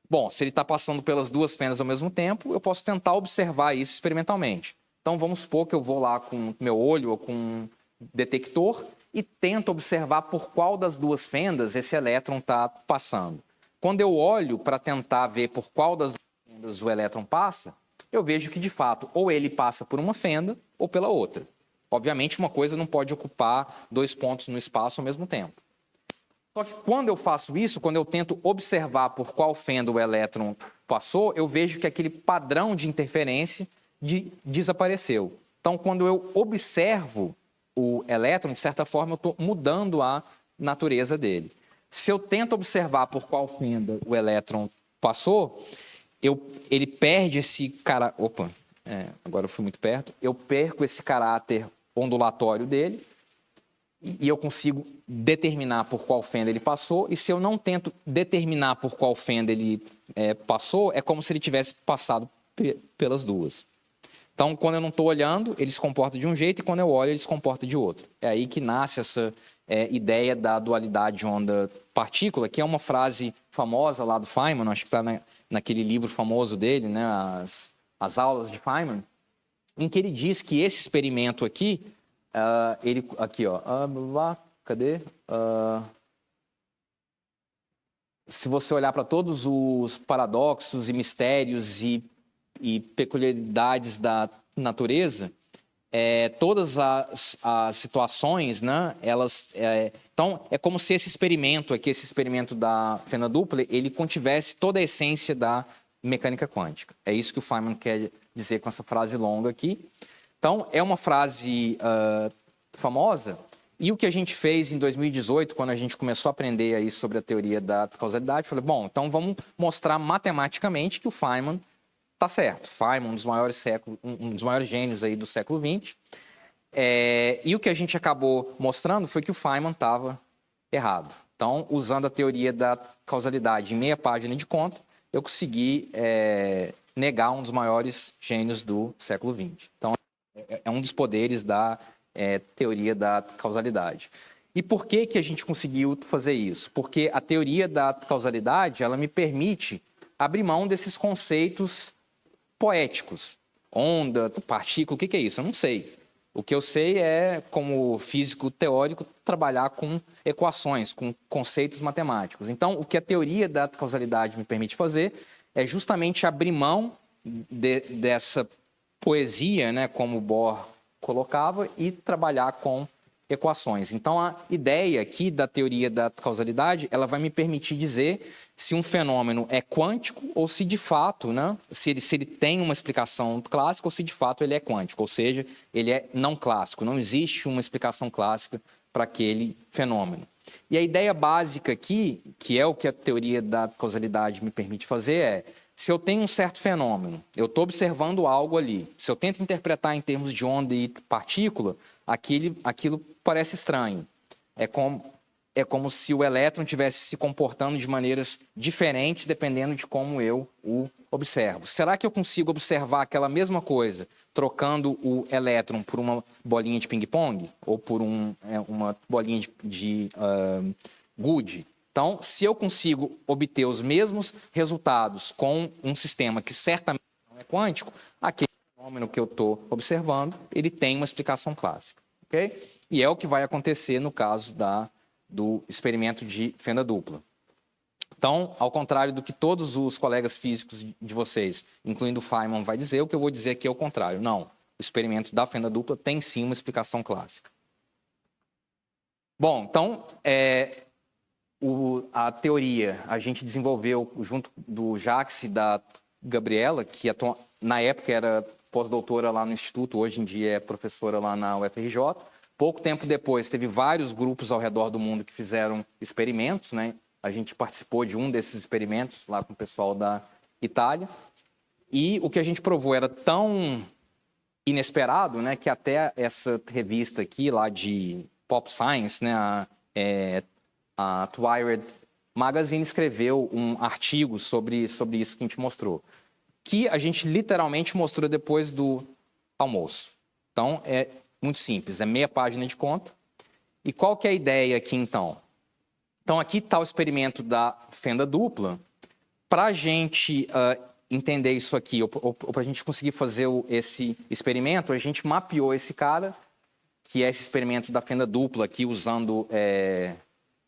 Bom, se ele está passando pelas duas fendas ao mesmo tempo, eu posso tentar observar isso experimentalmente. Então, vamos supor que eu vou lá com meu olho ou com um detector e tento observar por qual das duas fendas esse elétron está passando. Quando eu olho para tentar ver por qual das fendas o elétron passa, eu vejo que, de fato, ou ele passa por uma fenda ou pela outra. Obviamente, uma coisa não pode ocupar dois pontos no espaço ao mesmo tempo. Só que quando eu faço isso, quando eu tento observar por qual fenda o elétron passou, eu vejo que aquele padrão de interferência desapareceu. Então, quando eu observo o elétron, de certa forma, eu estou mudando a natureza dele. Se eu tento observar por qual fenda o elétron passou, ele perde esse caráter... Opa, agora eu fui muito perto. Eu perco esse caráter ondulatório dele e eu consigo determinar por qual fenda ele passou. E se eu não tento determinar por qual fenda ele passou, é como se ele tivesse passado pelas duas. Então, quando eu não estou olhando, ele se comporta de um jeito, e quando eu olho, ele se comporta de outro. É aí que nasce essa ideia da dualidade onda-partícula, que é uma frase famosa lá do Feynman, acho que está naquele livro famoso dele, né, as aulas de Feynman, em que ele diz que esse experimento aqui, aqui, ó, cadê? se você olhar para todos os paradoxos e mistérios e peculiaridades da natureza, todas as situações, né, então, é como se esse experimento aqui, esse experimento da fenda dupla, ele contivesse toda a essência da mecânica quântica. É isso que o Feynman quer dizer com essa frase longa aqui. Então, é uma frase famosa, e o que a gente fez em 2018, quando a gente começou a aprender aí sobre a teoria da causalidade, falei, bom, então vamos mostrar matematicamente que o Feynman está certo. Feynman, um dos maiores gênios aí do século XX. E o que a gente acabou mostrando foi que o Feynman estava errado. Então, usando a teoria da causalidade em meia página de conta, eu consegui negar um dos maiores gênios do século XX. Então, é um dos poderes da teoria da causalidade. E por que a gente conseguiu fazer isso? Porque a teoria da causalidade, ela me permite abrir mão desses conceitos poéticos. Onda, partícula, o que é isso? Eu não sei. O que eu sei é, como físico teórico, trabalhar com equações, com conceitos matemáticos. Então, o que a teoria da causalidade me permite fazer é justamente abrir mão dessa poesia, né, como o Bohr colocava, e trabalhar com equações. Então, a ideia aqui da teoria da causalidade, ela vai me permitir dizer se um fenômeno é quântico ou se de fato, né, se ele tem uma explicação clássica ou se de fato ele é quântico, ou seja, ele é não clássico, não existe uma explicação clássica para aquele fenômeno. E a ideia básica aqui, que é o que a teoria da causalidade me permite fazer, é se eu tenho um certo fenômeno, eu estou observando algo ali, se eu tento interpretar em termos de onda e partícula, aquilo parece estranho. É como se o elétron estivesse se comportando de maneiras diferentes dependendo de como eu o observo. Será que eu consigo observar aquela mesma coisa trocando o elétron por uma bolinha de ping-pong? Ou por uma bolinha de gude? Então, se eu consigo obter os mesmos resultados com um sistema que certamente não é quântico, aquele fenômeno que eu estou observando, ele tem uma explicação clássica. Okay? E é o que vai acontecer no caso do experimento de fenda dupla. Então, ao contrário do que todos os colegas físicos de vocês, incluindo o Feynman, vai dizer, o que eu vou dizer aqui é o contrário. Não, o experimento da fenda dupla tem sim uma explicação clássica. Bom, então, a teoria a gente desenvolveu junto do Jacques e da Gabriela, que na época era pós-doutora lá no Instituto, hoje em dia é professora lá na UFRJ. Pouco tempo depois, teve vários grupos ao redor do mundo que fizeram experimentos, né? A gente participou de um desses experimentos lá com o pessoal da Itália. E o que a gente provou era tão inesperado, né, que até essa revista aqui, lá de Pop Science, né, a Wired Magazine, escreveu um artigo sobre isso que a gente mostrou. Que a gente literalmente mostrou depois do almoço. Então, é muito simples, é meia página de conta. E qual que é a ideia aqui, então? Então, aqui está o experimento da fenda dupla. Para a gente entender isso aqui, ou para a gente conseguir fazer esse experimento, a gente mapeou esse cara, que é esse experimento da fenda dupla aqui, usando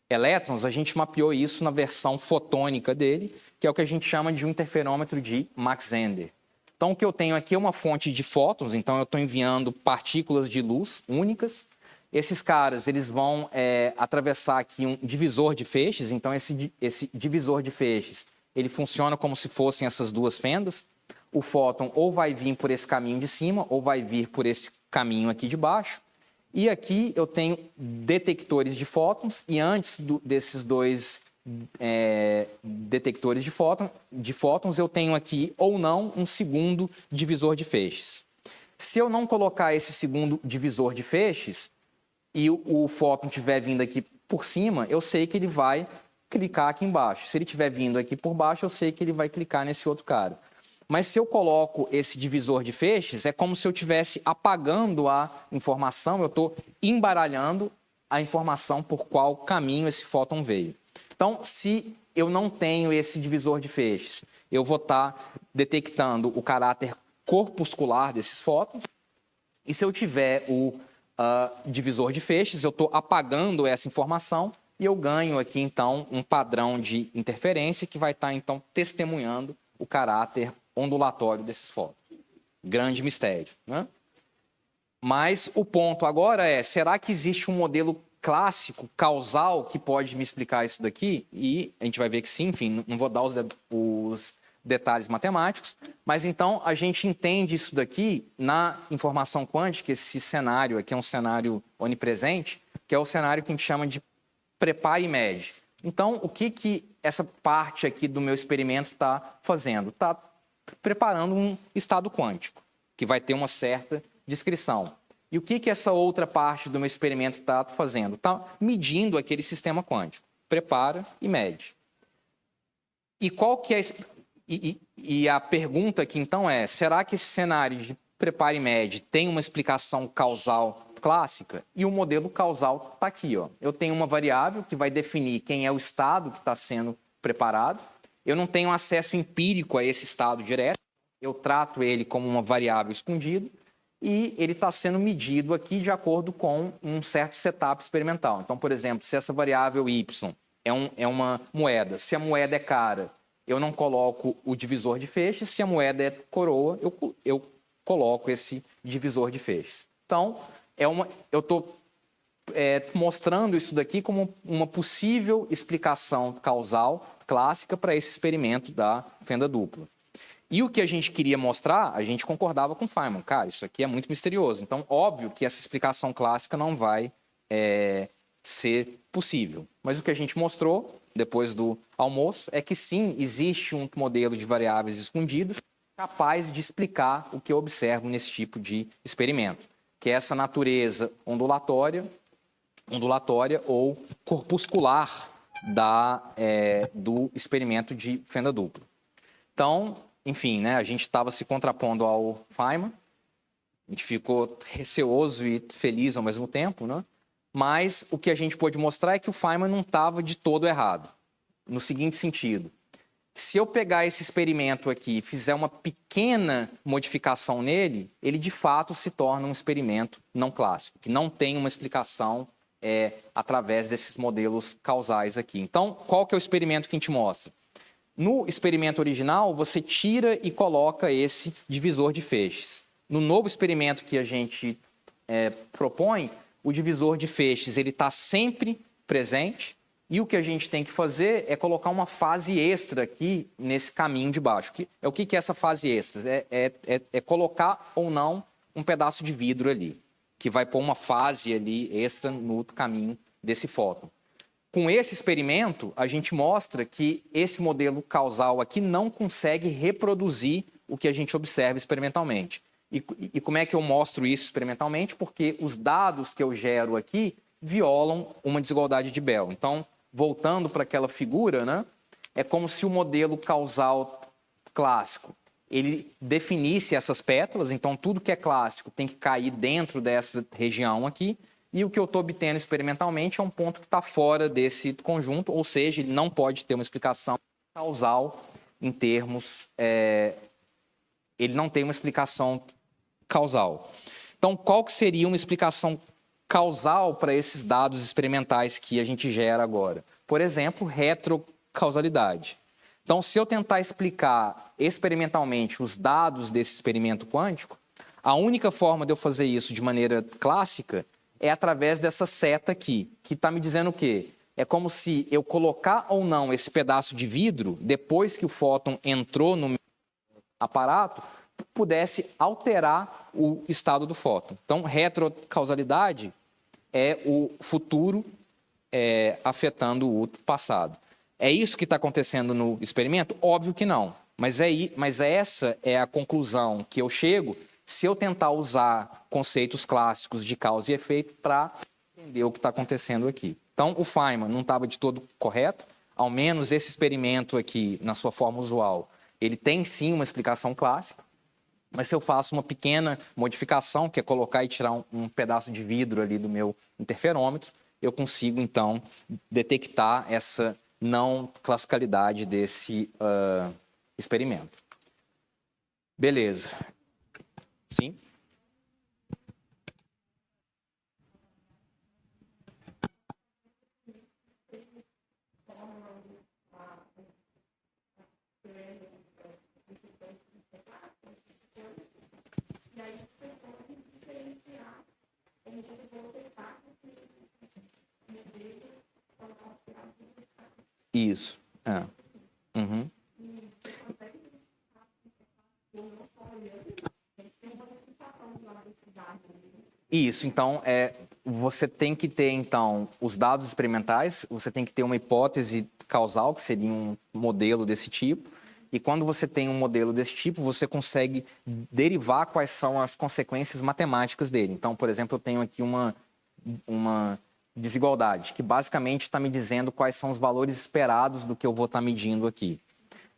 elétrons, a gente mapeou isso na versão fotônica dele, que é o que a gente chama de um interferômetro de Mach-Zehnder. Então, o que eu tenho aqui é uma fonte de fótons, então eu estou enviando partículas de luz únicas. Esses caras, eles vão atravessar aqui um divisor de feixes, então esse divisor de feixes, ele funciona como se fossem essas duas fendas. O fóton ou vai vir por esse caminho de cima, ou vai vir por esse caminho aqui de baixo. E aqui eu tenho detectores de fótons, e antes desses dois detectores de fótons, eu tenho aqui ou não um segundo divisor de feixes. Se eu não colocar esse segundo divisor de feixes, e o fóton estiver vindo aqui por cima, eu sei que ele vai clicar aqui embaixo. Se ele estiver vindo aqui por baixo, eu sei que ele vai clicar nesse outro cara. Mas se eu coloco esse divisor de feixes, é como se eu estivesse apagando a informação, eu estou embaralhando a informação por qual caminho esse fóton veio. Então, se eu não tenho esse divisor de feixes, eu vou estar detectando o caráter corpuscular desses fótons, e se eu tiver o divisor de feixes, eu estou apagando essa informação e eu ganho aqui, então, um padrão de interferência que vai estar, então, testemunhando o caráter ondulatório desses fótons. Grande mistério, né? Mas o ponto agora é, será que existe um modelo clássico, causal, que pode me explicar isso daqui? E a gente vai ver que sim, enfim, não vou dar os detalhes matemáticos, mas então a gente entende isso daqui na informação quântica, esse cenário aqui é um cenário onipresente, que é o cenário que a gente chama de prepare e mede. Então, o que essa parte aqui do meu experimento está fazendo? Está preparando um estado quântico, que vai ter uma certa descrição. E o que essa outra parte do meu experimento está fazendo? Está medindo aquele sistema quântico. Prepara e mede. E qual que é a pergunta aqui, então, é: será que esse cenário de prepara e mede tem uma explicação causal clássica? E o modelo causal está aqui, ó. Eu tenho uma variável que vai definir quem é o estado que está sendo preparado. Eu não tenho acesso empírico a esse estado direto. Eu trato ele como uma variável escondida e ele está sendo medido aqui de acordo com um certo setup experimental. Então, por exemplo, se essa variável y é uma moeda, se a moeda é cara, eu não coloco o divisor de feixes, se a moeda é coroa, eu coloco esse divisor de feixes. Então, eu estou mostrando isso daqui como uma possível explicação causal clássica para esse experimento da fenda dupla. E o que a gente queria mostrar, a gente concordava com Feynman. Cara, isso aqui é muito misterioso. Então, óbvio que essa explicação clássica não vai ser possível. Mas o que a gente mostrou, depois do almoço, é que sim, existe um modelo de variáveis escondidas capaz de explicar o que eu observo nesse tipo de experimento, que é essa natureza ondulatória ou corpuscular do experimento de fenda dupla. Então, enfim, né, a gente estava se contrapondo ao Feynman, a gente ficou receoso e feliz ao mesmo tempo, né? Mas o que a gente pôde mostrar é que o Feynman não estava de todo errado, no seguinte sentido: se eu pegar esse experimento aqui e fizer uma pequena modificação nele, ele de fato se torna um experimento não clássico, que não tem uma explicação através desses modelos causais aqui. Então, qual que é o experimento que a gente mostra? No experimento original, você tira e coloca esse divisor de feixes. No novo experimento que a gente propõe, o divisor de feixes está sempre presente, e o que a gente tem que fazer é colocar uma fase extra aqui nesse caminho de baixo. O que é essa fase extra? É colocar ou não um pedaço de vidro ali, que vai pôr uma fase ali extra no caminho desse fóton. Com esse experimento, a gente mostra que esse modelo causal aqui não consegue reproduzir o que a gente observa experimentalmente. E como é que eu mostro isso experimentalmente? Porque os dados que eu gero aqui violam uma desigualdade de Bell. Então, voltando para aquela figura, né, é como se o modelo causal clássico ele definisse essas pétalas, então tudo que é clássico tem que cair dentro dessa região aqui, e o que eu estou obtendo experimentalmente é um ponto que está fora desse conjunto, ou seja, ele não pode ter uma explicação causal em termos... ele não tem uma explicação causal. Então, qual que seria uma explicação causal para esses dados experimentais que a gente gera agora? Por exemplo, retrocausalidade. Então, se eu tentar explicar experimentalmente os dados desse experimento quântico, a única forma de eu fazer isso de maneira clássica é através dessa seta aqui, que está me dizendo o quê? É como se eu colocar ou não esse pedaço de vidro, depois que o fóton entrou no meu aparato, pudesse alterar o estado do fóton. Então, retrocausalidade é o futuro afetando o passado. É isso que está acontecendo no experimento? Óbvio que não. Mas essa é a conclusão que eu chego se eu tentar usar conceitos clássicos de causa e efeito para entender o que está acontecendo aqui. Então, o Feynman não estava de todo correto, ao menos esse experimento aqui, na sua forma usual, ele tem sim uma explicação clássica, mas se eu faço uma pequena modificação, que é colocar e tirar um pedaço de vidro ali do meu interferômetro, eu consigo, então, detectar essa não classicalidade desse experimento. Beleza. Sim? Isso. É. Uhum. Isso, então, você tem que ter, então, os dados experimentais, você tem que ter uma hipótese causal, que seria um modelo desse tipo, e quando você tem um modelo desse tipo, você consegue derivar quais são as consequências matemáticas dele. Então, por exemplo, eu tenho aqui uma desigualdade, que basicamente está me dizendo quais são os valores esperados do que eu vou estar medindo aqui.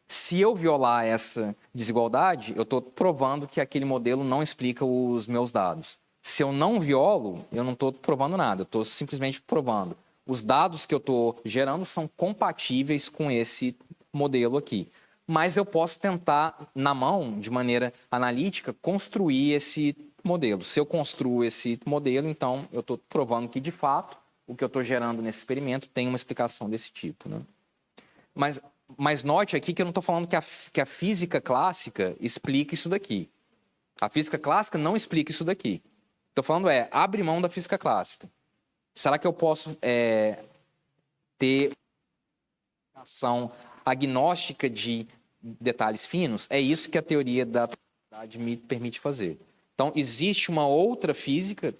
Se eu violar essa desigualdade, eu estou provando que aquele modelo não explica os meus dados. Se eu não violo, eu não estou provando nada, eu estou simplesmente provando. Os dados que eu estou gerando são compatíveis com esse modelo aqui. Mas eu posso tentar, na mão, de maneira analítica, construir esse modelo. Se eu construo esse modelo, então eu estou provando que, de fato, o que eu estou gerando nesse experimento tem uma explicação desse tipo, né? Mas note aqui que eu não estou falando que a física clássica explica isso daqui. A física clássica não explica isso daqui. Estou falando abre mão da física clássica. Será que eu posso ter uma ação agnóstica de detalhes finos? É isso que a teoria da probabilidade me permite fazer. Então, existe uma outra física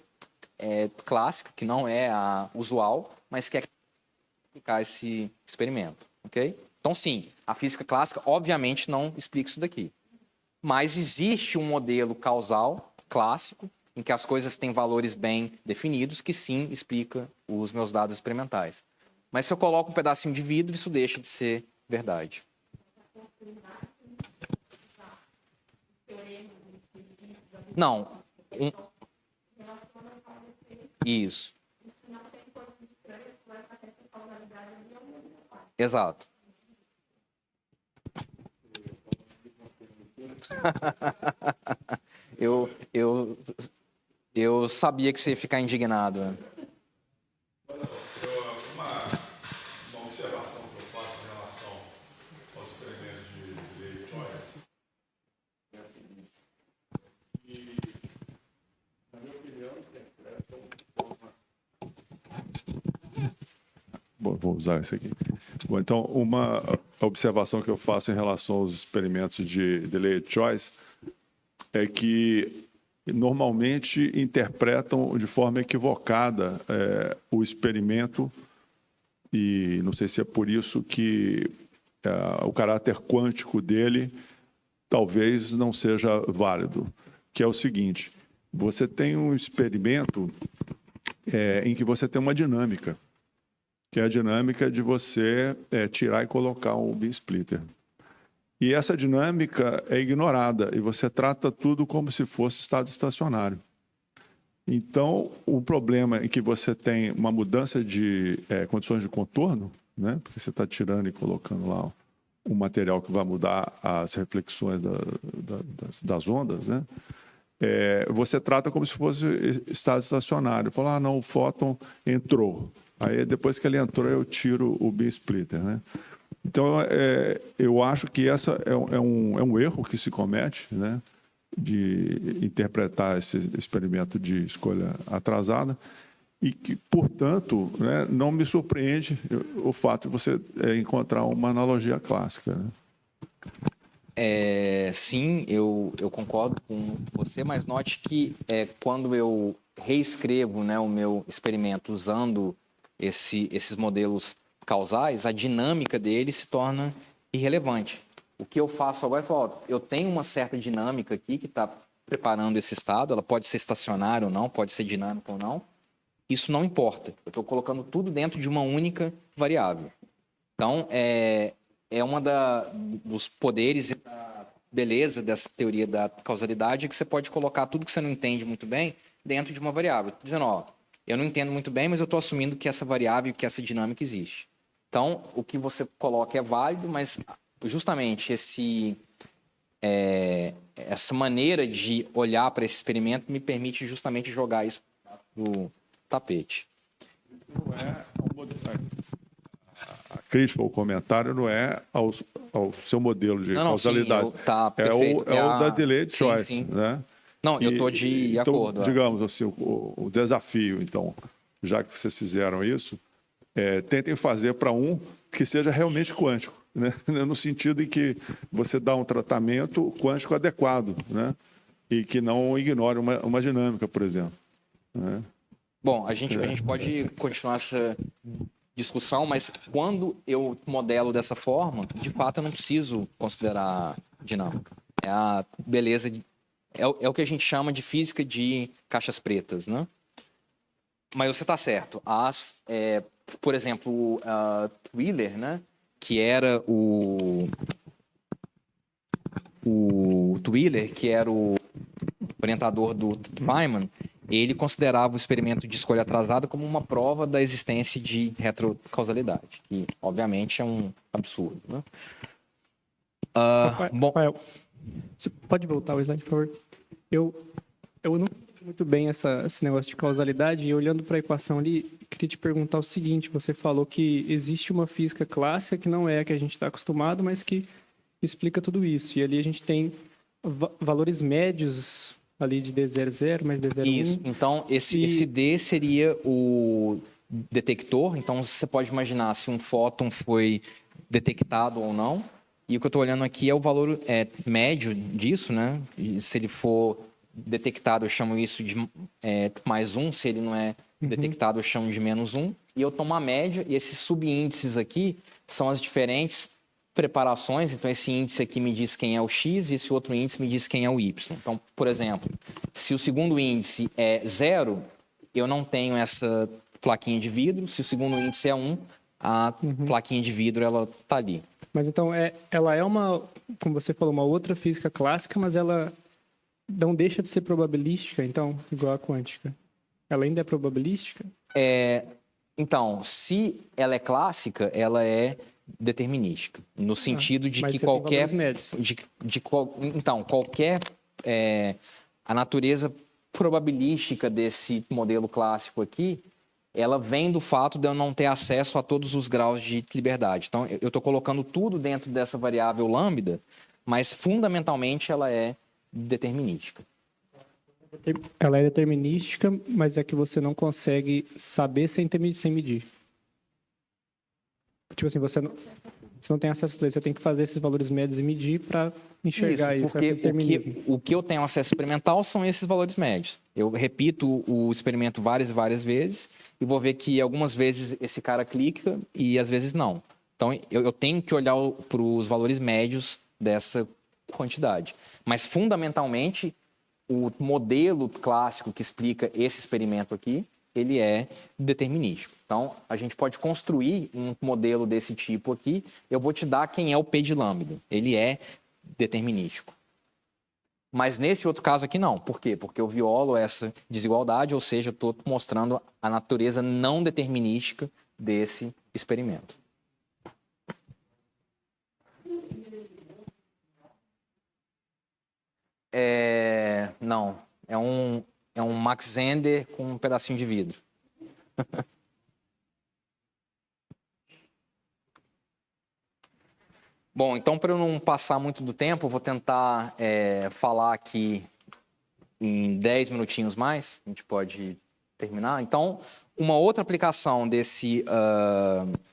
clássica, que não é a usual, mas que é explicar esse experimento, ok? Então, sim, a física clássica, obviamente, não explica isso daqui. Mas existe um modelo causal clássico, em que as coisas têm valores bem definidos, que sim explica os meus dados experimentais. Mas se eu coloco um pedacinho de vidro, isso deixa de ser verdade. Não. Isso. Exato. Eu sabia que você ia ficar indignado. Uma observação que eu faço em relação aos experimentos de Lay-Choice. E, na minha opinião, Bom, vou usar esse aqui. Bom, então, uma observação que eu faço em relação aos experimentos de delayed choice é que normalmente interpretam de forma equivocada o experimento, e não sei se é por isso que o caráter quântico dele talvez não seja válido, que é o seguinte: você tem um experimento em que você tem uma dinâmica, que é a dinâmica de você tirar e colocar um beam splitter. E essa dinâmica é ignorada, e você trata tudo como se fosse estado estacionário. Então, o problema é que você tem uma mudança de condições de contorno, né? Porque você está tirando e colocando lá um material que vai mudar as reflexões das ondas, né? Você trata como se fosse estado estacionário. Fala, não, o fóton entrou. Aí, depois que ele entrou, eu tiro o beam splitter, né? Então, eu acho que essa é um erro que se comete, né, de interpretar esse experimento de escolha atrasada, e que, portanto, né, não me surpreende o fato de você encontrar uma analogia clássica, né? Sim, eu concordo com você, mas note que quando eu reescrevo, né, o meu experimento usando esses modelos causais, a dinâmica dele se torna irrelevante. O que eu faço agora é falar, eu tenho uma certa dinâmica aqui que está preparando esse estado, ela pode ser estacionária ou não, pode ser dinâmica ou não, isso não importa. Eu estou colocando tudo dentro de uma única variável. Então, uma dos poderes e da beleza dessa teoria da causalidade é que você pode colocar tudo que você não entende muito bem dentro de uma variável. Dizendo, eu não entendo muito bem, mas eu estou assumindo que essa variável, que essa dinâmica existe. Então, o que você coloca é válido, mas justamente essa maneira de olhar para esse experimento me permite justamente jogar isso no tapete. Não é crítica ou comentário não é ao seu modelo de causalidade. Sim, tá perfeito. É o da delayed Sim, choice, sim. né? Não, eu estou de então, acordo. Digamos assim, o desafio, então, já que vocês fizeram isso, tentem fazer para um que seja realmente quântico, né? No sentido em que você dá um tratamento quântico adequado, né? E que não ignore uma dinâmica, por exemplo, né? Bom, a gente pode continuar essa discussão, mas quando eu modelo dessa forma, de fato eu não preciso considerar dinâmica. É a beleza, é o que a gente chama de física de caixas pretas, né? Mas você está certo. Por exemplo, Wheeler, né? Que era o Wheeler, que era o orientador do Feynman, ele considerava o experimento de escolha atrasada como uma prova da existência de retrocausalidade, que obviamente é um absurdo, né? Rafael, você pode voltar o slide, por favor? Eu não entendi muito bem esse negócio de causalidade, e olhando para a equação ali, queria te perguntar o seguinte: você falou que existe uma física clássica que não é a que a gente está acostumado, mas que explica tudo isso. E ali a gente tem valores médios ali de D00 mais D01. Isso. Então, esse D seria o detector. Então, você pode imaginar se um fóton foi detectado ou não. E o que eu estou olhando aqui é o valor médio disso, né? E se ele for detectado, eu chamo isso de mais 1. Se ele não é detectado, eu chamo de menos 1. E eu tomo a média, e esses subíndices aqui são as diferentes preparações. Então, esse índice aqui me diz quem é o X e esse outro índice me diz quem é o Y. Então, por exemplo, se o segundo índice é 0, eu não tenho essa plaquinha de vidro. Se o segundo índice é 1, a plaquinha de vidro ela está ali. Mas então, ela é uma, como você falou, uma outra física clássica, mas ela não deixa de ser probabilística, então, igual a quântica. Ela ainda é probabilística? Então, se ela é clássica, ela é determinística, no sentido de que qualquer a natureza probabilística desse modelo clássico aqui, ela vem do fato de eu não ter acesso a todos os graus de liberdade. Então, eu estou colocando tudo dentro dessa variável lambda, mas fundamentalmente ela é determinística. Ela é determinística, mas é que você não consegue saber sem medir. Tipo assim, você não tem acesso a tudo isso. Você tem que fazer esses valores médios e medir para enxergar isso. Porque o que eu tenho acesso experimental são esses valores médios. Eu repito o experimento várias e várias vezes e vou ver que algumas vezes esse cara clica e às vezes não. Então, eu tenho que olhar para os valores médios dessa quantidade. Mas, fundamentalmente, o modelo clássico que explica esse experimento aqui, ele é determinístico. Então, a gente pode construir um modelo desse tipo aqui. Eu vou te dar quem é o P de lambda. Ele é determinístico. Mas nesse outro caso aqui, não. Por quê? Porque eu violo essa desigualdade, ou seja, eu estou mostrando a natureza não determinística desse experimento. Não. É um Max Ender com um pedacinho de vidro. Bom, então, para eu não passar muito do tempo, eu vou tentar falar aqui em 10 minutinhos mais. A gente pode terminar. Então, uma outra aplicação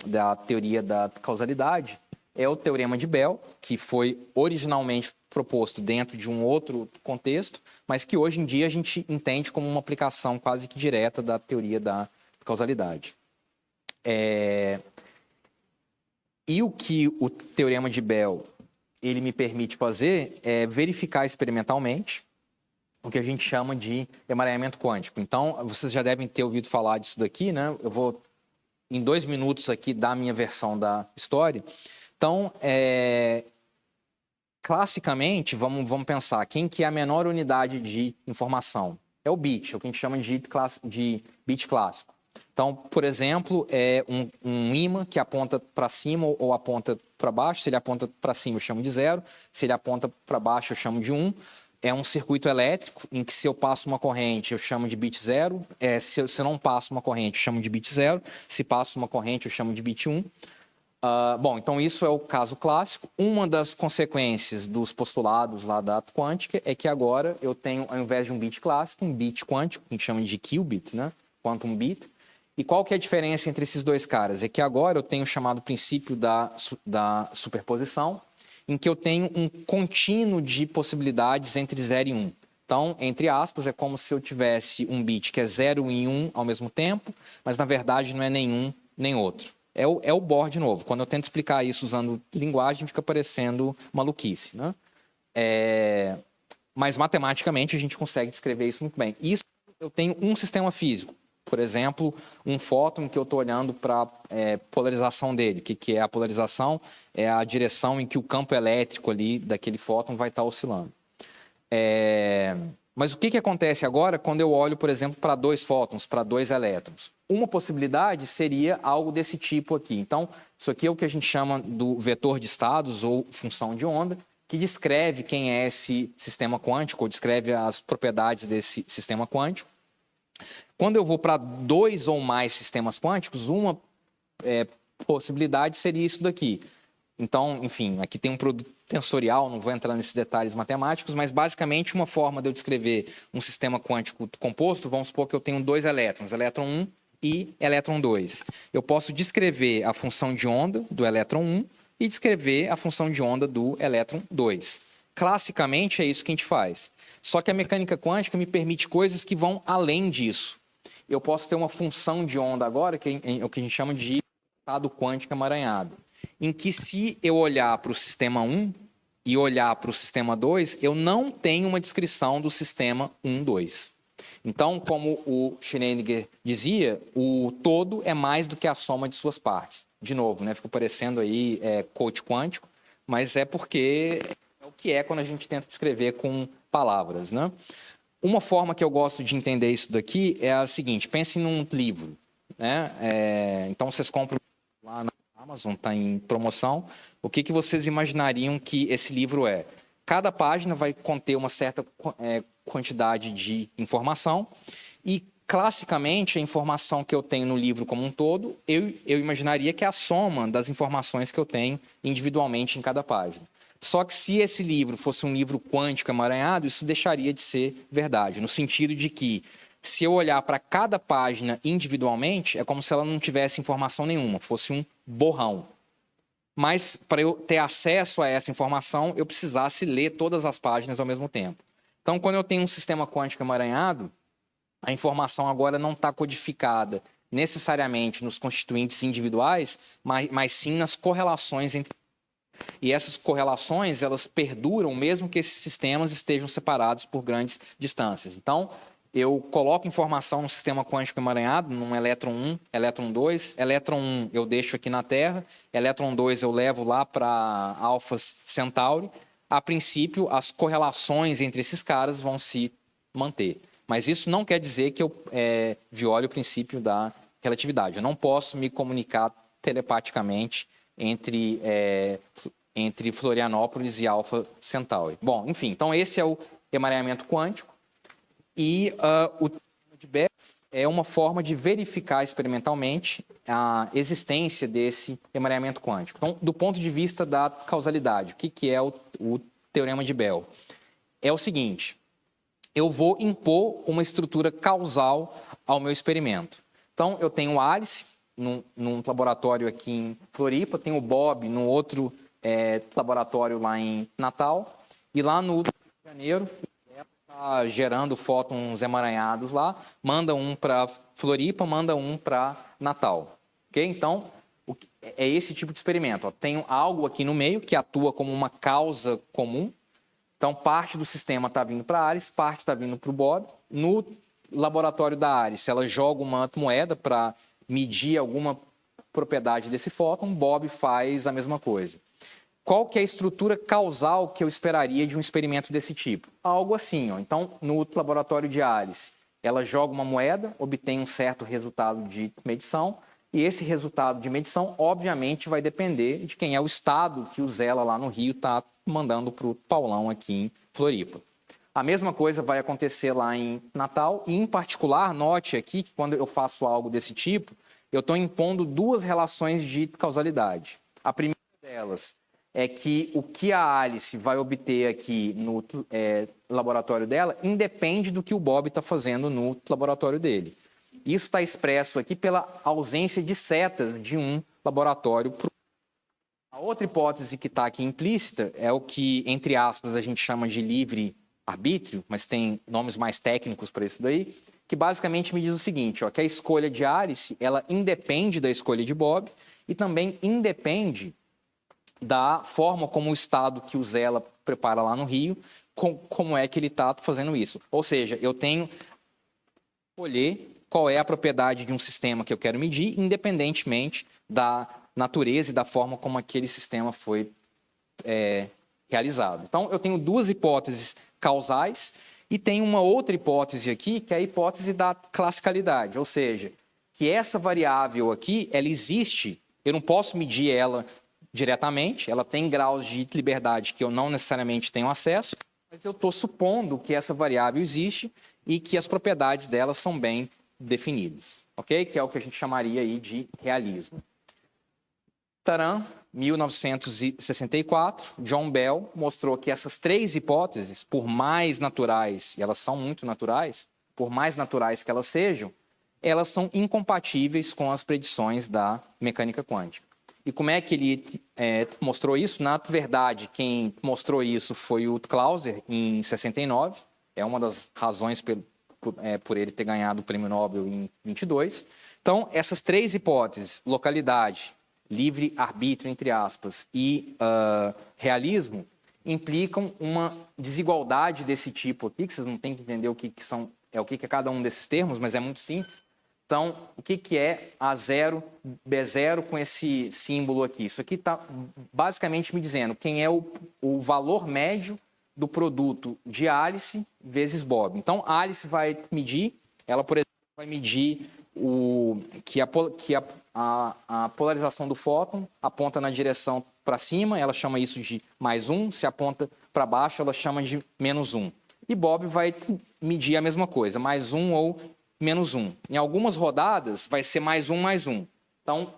da teoria da causalidade é o teorema de Bell, que foi originalmente proposto dentro de um outro contexto, mas que hoje em dia a gente entende como uma aplicação quase que direta da teoria da causalidade. E o que o teorema de Bell ele me permite fazer é verificar experimentalmente o que a gente chama de emaranhamento quântico. Então, vocês já devem ter ouvido falar disso daqui, né? Eu vou, em 2 minutos aqui, dar a minha versão da história. Então, classicamente, vamos pensar, quem que é a menor unidade de informação? É o bit, é o que a gente chama de bit clássico. Então, por exemplo, é um ímã que aponta para cima ou aponta para baixo. Se ele aponta para cima, eu chamo de 0. Se ele aponta para baixo, eu chamo de 1. É um circuito elétrico em que se eu passo uma corrente, eu chamo de bit 0. Se eu não passo uma corrente, eu chamo de bit 0. Se passo uma corrente, eu chamo de bit 1. Bom, então isso é o caso clássico. Uma das consequências dos postulados lá da quântica é que agora eu tenho, ao invés de um bit clássico, um bit quântico, que a gente chama de qubit, né? Quantum bit. E qual que é a diferença entre esses dois caras? É que agora eu tenho o chamado princípio da superposição, em que eu tenho um contínuo de possibilidades entre 0 e 1. Então, entre aspas, é como se eu tivesse um bit que é 0 e 1 ao mesmo tempo, mas na verdade não é nenhum nem outro. É o Bohr de novo. Quando eu tento explicar isso usando linguagem, fica parecendo maluquice, né? Mas matematicamente a gente consegue descrever isso muito bem. Isso eu tenho um sistema físico. Por exemplo, um fóton que eu estou olhando para a polarização dele. O que é a polarização? É a direção em que o campo elétrico ali daquele fóton vai estar oscilando. Mas o que acontece agora quando eu olho, por exemplo, para 2 fótons, para 2 elétrons? Uma possibilidade seria algo desse tipo aqui. Então, isso aqui é o que a gente chama do vetor de estados ou função de onda, que descreve quem é esse sistema quântico, ou descreve as propriedades desse sistema quântico. Quando eu vou para 2 ou mais sistemas quânticos, uma possibilidade seria isso daqui. Então, enfim, aqui tem um produto tensorial, não vou entrar nesses detalhes matemáticos, mas basicamente uma forma de eu descrever um sistema quântico composto, vamos supor que eu tenho 2 elétrons, elétron 1 e elétron 2. Eu posso descrever a função de onda do elétron 1 e descrever a função de onda do elétron 2. Classicamente é isso que a gente faz. Só que a mecânica quântica me permite coisas que vão além disso. Eu posso ter uma função de onda agora, que é o que a gente chama de estado quântico emaranhado, em que se eu olhar para o sistema 1 e olhar para o sistema 2, eu não tenho uma descrição do sistema 1, 2. Então, como o Schrödinger dizia, o todo é mais do que a soma de suas partes. De novo, né, fica parecendo aí coach quântico, mas é porque é o que é quando a gente tenta descrever com palavras, né? Uma forma que eu gosto de entender isso daqui é a seguinte: pensem num livro, né? Então, vocês compram lá na Amazon, está em promoção. O que vocês imaginariam que esse livro é? Cada página vai conter uma certa quantidade de informação e, classicamente, a informação que eu tenho no livro como um todo, eu imaginaria que é a soma das informações que eu tenho individualmente em cada página. Só que se esse livro fosse um livro quântico emaranhado, isso deixaria de ser verdade, no sentido de que, se eu olhar para cada página individualmente, é como se ela não tivesse informação nenhuma, fosse um borrão. Mas, para eu ter acesso a essa informação, eu precisasse ler todas as páginas ao mesmo tempo. Então, quando eu tenho um sistema quântico emaranhado, a informação agora não está codificada necessariamente nos constituintes individuais, mas sim nas correlações entre. E essas correlações, elas perduram mesmo que esses sistemas estejam separados por grandes distâncias. Então, eu coloco informação no sistema quântico emaranhado, num elétron 1, elétron 2. Elétron 1 eu deixo aqui na Terra, elétron 2 eu levo lá para Alpha Centauri. A princípio, as correlações entre esses caras vão se manter. Mas isso não quer dizer que eu viole o princípio da relatividade. Eu não posso me comunicar telepaticamente entre Florianópolis e Alpha Centauri. Bom, enfim, então esse é o emaranhamento quântico. E o teorema de Bell é uma forma de verificar experimentalmente a existência desse emaranhamento quântico. Então, do ponto de vista da causalidade, o que é o teorema de Bell? É o seguinte: eu vou impor uma estrutura causal ao meu experimento. Então, eu tenho o Alice num laboratório aqui em Floripa, tenho o Bob no outro laboratório lá em Natal, e lá no Rio de Janeiro, está gerando fótons emaranhados lá, manda um para Floripa, manda um para Natal. Okay? Então, é esse tipo de experimento. Tenho algo aqui no meio que atua como uma causa comum. Então, parte do sistema está vindo para a Alice, parte está vindo para o Bob. No laboratório da Alice, ela joga uma moeda para medir alguma propriedade desse fóton, Bob faz a mesma coisa. Qual que é a estrutura causal que eu esperaria de um experimento desse tipo? Algo assim, ó. Então, no laboratório de Alice, ela joga uma moeda, obtém um certo resultado de medição, e esse resultado de medição, obviamente, vai depender de quem é o estado que o Zela lá no Rio está mandando para o Paulão aqui em Floripa. A mesma coisa vai acontecer lá em Natal, e em particular, note aqui que quando eu faço algo desse tipo, eu estou impondo duas relações de causalidade. A primeira delas é que o que a Alice vai obter aqui no laboratório dela independe do que o Bob está fazendo no laboratório dele. Isso está expresso aqui pela ausência de setas de um laboratório. A outra hipótese que está aqui implícita é o que, entre aspas, a gente chama de livre-arbítrio, mas tem nomes mais técnicos para isso daí, que basicamente me diz o seguinte, ó, que a escolha de Alice, ela independe da escolha de Bob e também independe da forma como o estado que o Zella prepara lá no Rio, como é que ele está fazendo isso. Ou seja, eu tenho que escolher qual é a propriedade de um sistema que eu quero medir, independentemente da natureza e da forma como aquele sistema foi realizado. Então, eu tenho duas hipóteses causais e tenho uma outra hipótese aqui, que é a hipótese da classicalidade, ou seja, que essa variável aqui, ela existe, eu não posso medir ela diretamente, ela tem graus de liberdade que eu não necessariamente tenho acesso, mas eu estou supondo que essa variável existe e que as propriedades dela são bem definidas, ok? Que é o que a gente chamaria aí de realismo. Taran, 1964, John Bell mostrou que essas três hipóteses, por mais naturais, e elas são muito naturais, por mais naturais que elas sejam, elas são incompatíveis com as predições da mecânica quântica. E como é que ele mostrou isso? Na verdade, quem mostrou isso foi o Clauser, em 69. É uma das razões por ele ter ganhado o Prêmio Nobel em 22. Então, essas três hipóteses, localidade, livre-arbítrio, entre aspas, e realismo, implicam uma desigualdade desse tipo aqui, que vocês não têm que entender o que é cada um desses termos, mas é muito simples. Então, o que é A0, B0 com esse símbolo aqui? Isso aqui está basicamente me dizendo quem é o valor médio do produto de Alice vezes Bob. Então, a Alice vai medir, ela, por exemplo, vai medir a polarização do fóton aponta na direção para cima, ela chama isso de +1, se aponta para baixo, ela chama de -1. E Bob vai medir a mesma coisa, +1 ou -1. Em algumas rodadas vai ser +1. Então,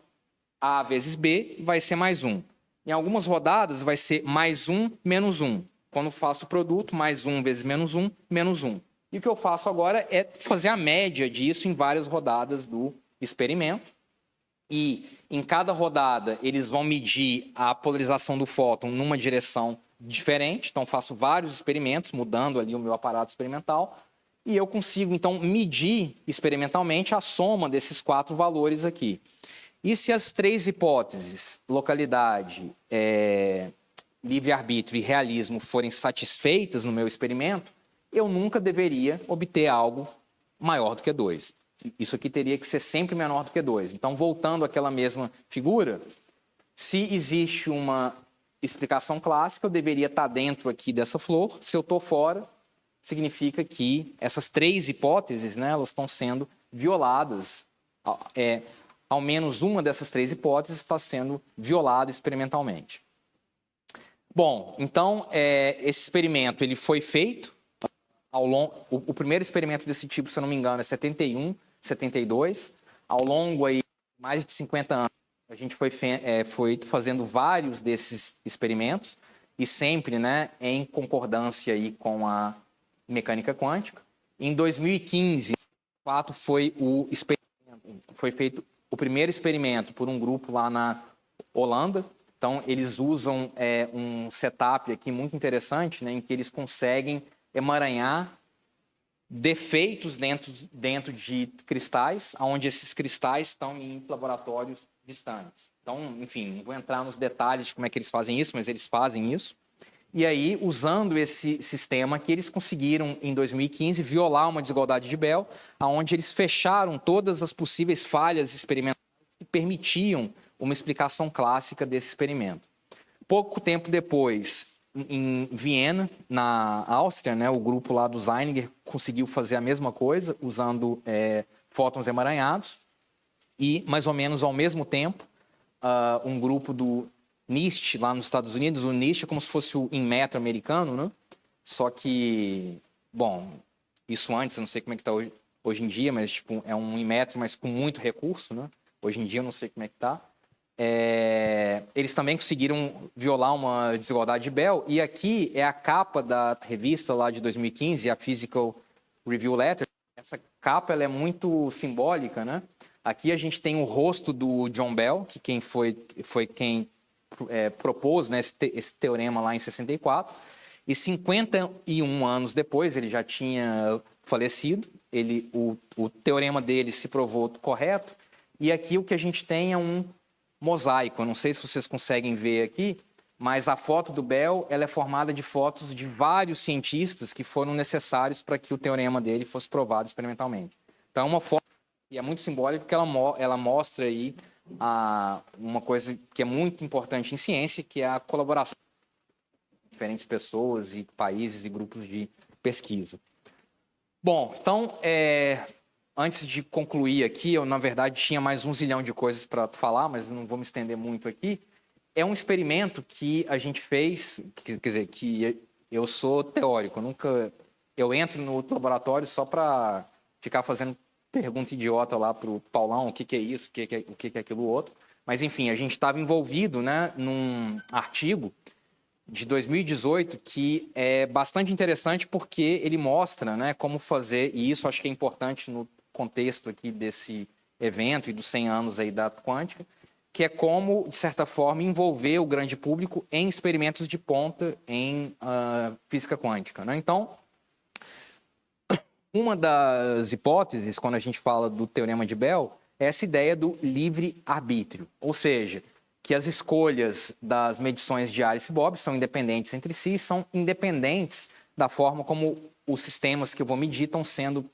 A vezes B vai ser +1. Em algumas rodadas vai ser +1, -1. Quando faço o produto, +1 vezes -1, -1. E o que eu faço agora é fazer a média disso em várias rodadas do experimento. E em cada rodada eles vão medir a polarização do fóton numa direção diferente. Então, faço vários experimentos, mudando ali o meu aparato experimental. E eu consigo, então, medir experimentalmente a soma desses 4 valores aqui. E se as 3 hipóteses, localidade, livre-arbítrio e realismo, forem satisfeitas no meu experimento, eu nunca deveria obter algo maior do que 2. Isso aqui teria que ser sempre menor do que 2. Então, voltando àquela mesma figura, se existe uma explicação clássica, eu deveria estar dentro aqui dessa flor. Se eu estou fora, significa que essas 3 hipóteses, né, elas estão sendo violadas. Ao menos uma dessas 3 hipóteses está sendo violada experimentalmente. Bom, então, esse experimento ele foi feito ao longo... O primeiro experimento desse tipo, se eu não me engano, é 71, 72. Ao longo aí, mais de 50 anos, a gente foi fazendo vários desses experimentos e sempre, né, em concordância aí com a mecânica quântica. Em 2015, foi feito o primeiro experimento por um grupo lá na Holanda. Então, eles usam um setup aqui muito interessante, né, em que eles conseguem emaranhar defeitos dentro de cristais, onde esses cristais estão em laboratórios distantes. Então, enfim, não vou entrar nos detalhes de como é que eles fazem isso, mas eles fazem isso. E aí, usando esse sistema que eles conseguiram, em 2015, violar uma desigualdade de Bell, onde eles fecharam todas as possíveis falhas experimentais que permitiam uma explicação clássica desse experimento. Pouco tempo depois, em Viena, na Áustria, né, o grupo lá do Zeiniger conseguiu fazer a mesma coisa, usando fótons emaranhados. E, mais ou menos ao mesmo tempo, um grupo do NIST, lá nos Estados Unidos, o NIST é como se fosse o Inmetro americano, né? Só que, bom, isso antes, eu não sei como é que está hoje em dia, mas tipo, é um Inmetro, mas com muito recurso, né? Hoje em dia eu não sei como é que está. eles também conseguiram violar uma desigualdade de Bell. E aqui é a capa da revista lá de 2015, a Physical Review Letter. Essa capa ela é muito simbólica, né? Aqui a gente tem o rosto do John Bell, que quem foi quem propôs, né, esse teorema lá em 64. E 51 anos depois, ele já tinha falecido, o teorema dele se provou correto. E aqui o que a gente tem é um mosaico. Eu não sei se vocês conseguem ver aqui, mas a foto do Bell ela é formada de fotos de vários cientistas que foram necessários para que o teorema dele fosse provado experimentalmente. Então é uma foto que é muito simbólica porque ela mostra aí uma coisa que é muito importante em ciência, que é a colaboração de diferentes pessoas e países e grupos de pesquisa. Bom, então, antes de concluir aqui, eu, na verdade, tinha mais 1 zilhão de coisas para falar, mas não vou me estender muito aqui. É um experimento que a gente fez, quer dizer, que eu sou teórico, eu entro no laboratório só para ficar fazendo pergunta idiota lá para o Paulão, o que é isso, o que é aquilo outro. Mas, enfim, a gente estava envolvido, né, num artigo de 2018 que é bastante interessante porque ele mostra, né, como fazer, e isso acho que é importante no contexto aqui desse evento e dos 100 anos aí da quântica, que é como, de certa forma, envolver o grande público em experimentos de ponta em física quântica, né? Então, uma das hipóteses, quando a gente fala do teorema de Bell, é essa ideia do livre-arbítrio, ou seja, que as escolhas das medições de Alice e Bob são independentes entre si, são independentes da forma como os sistemas que eu vou medir estão sendo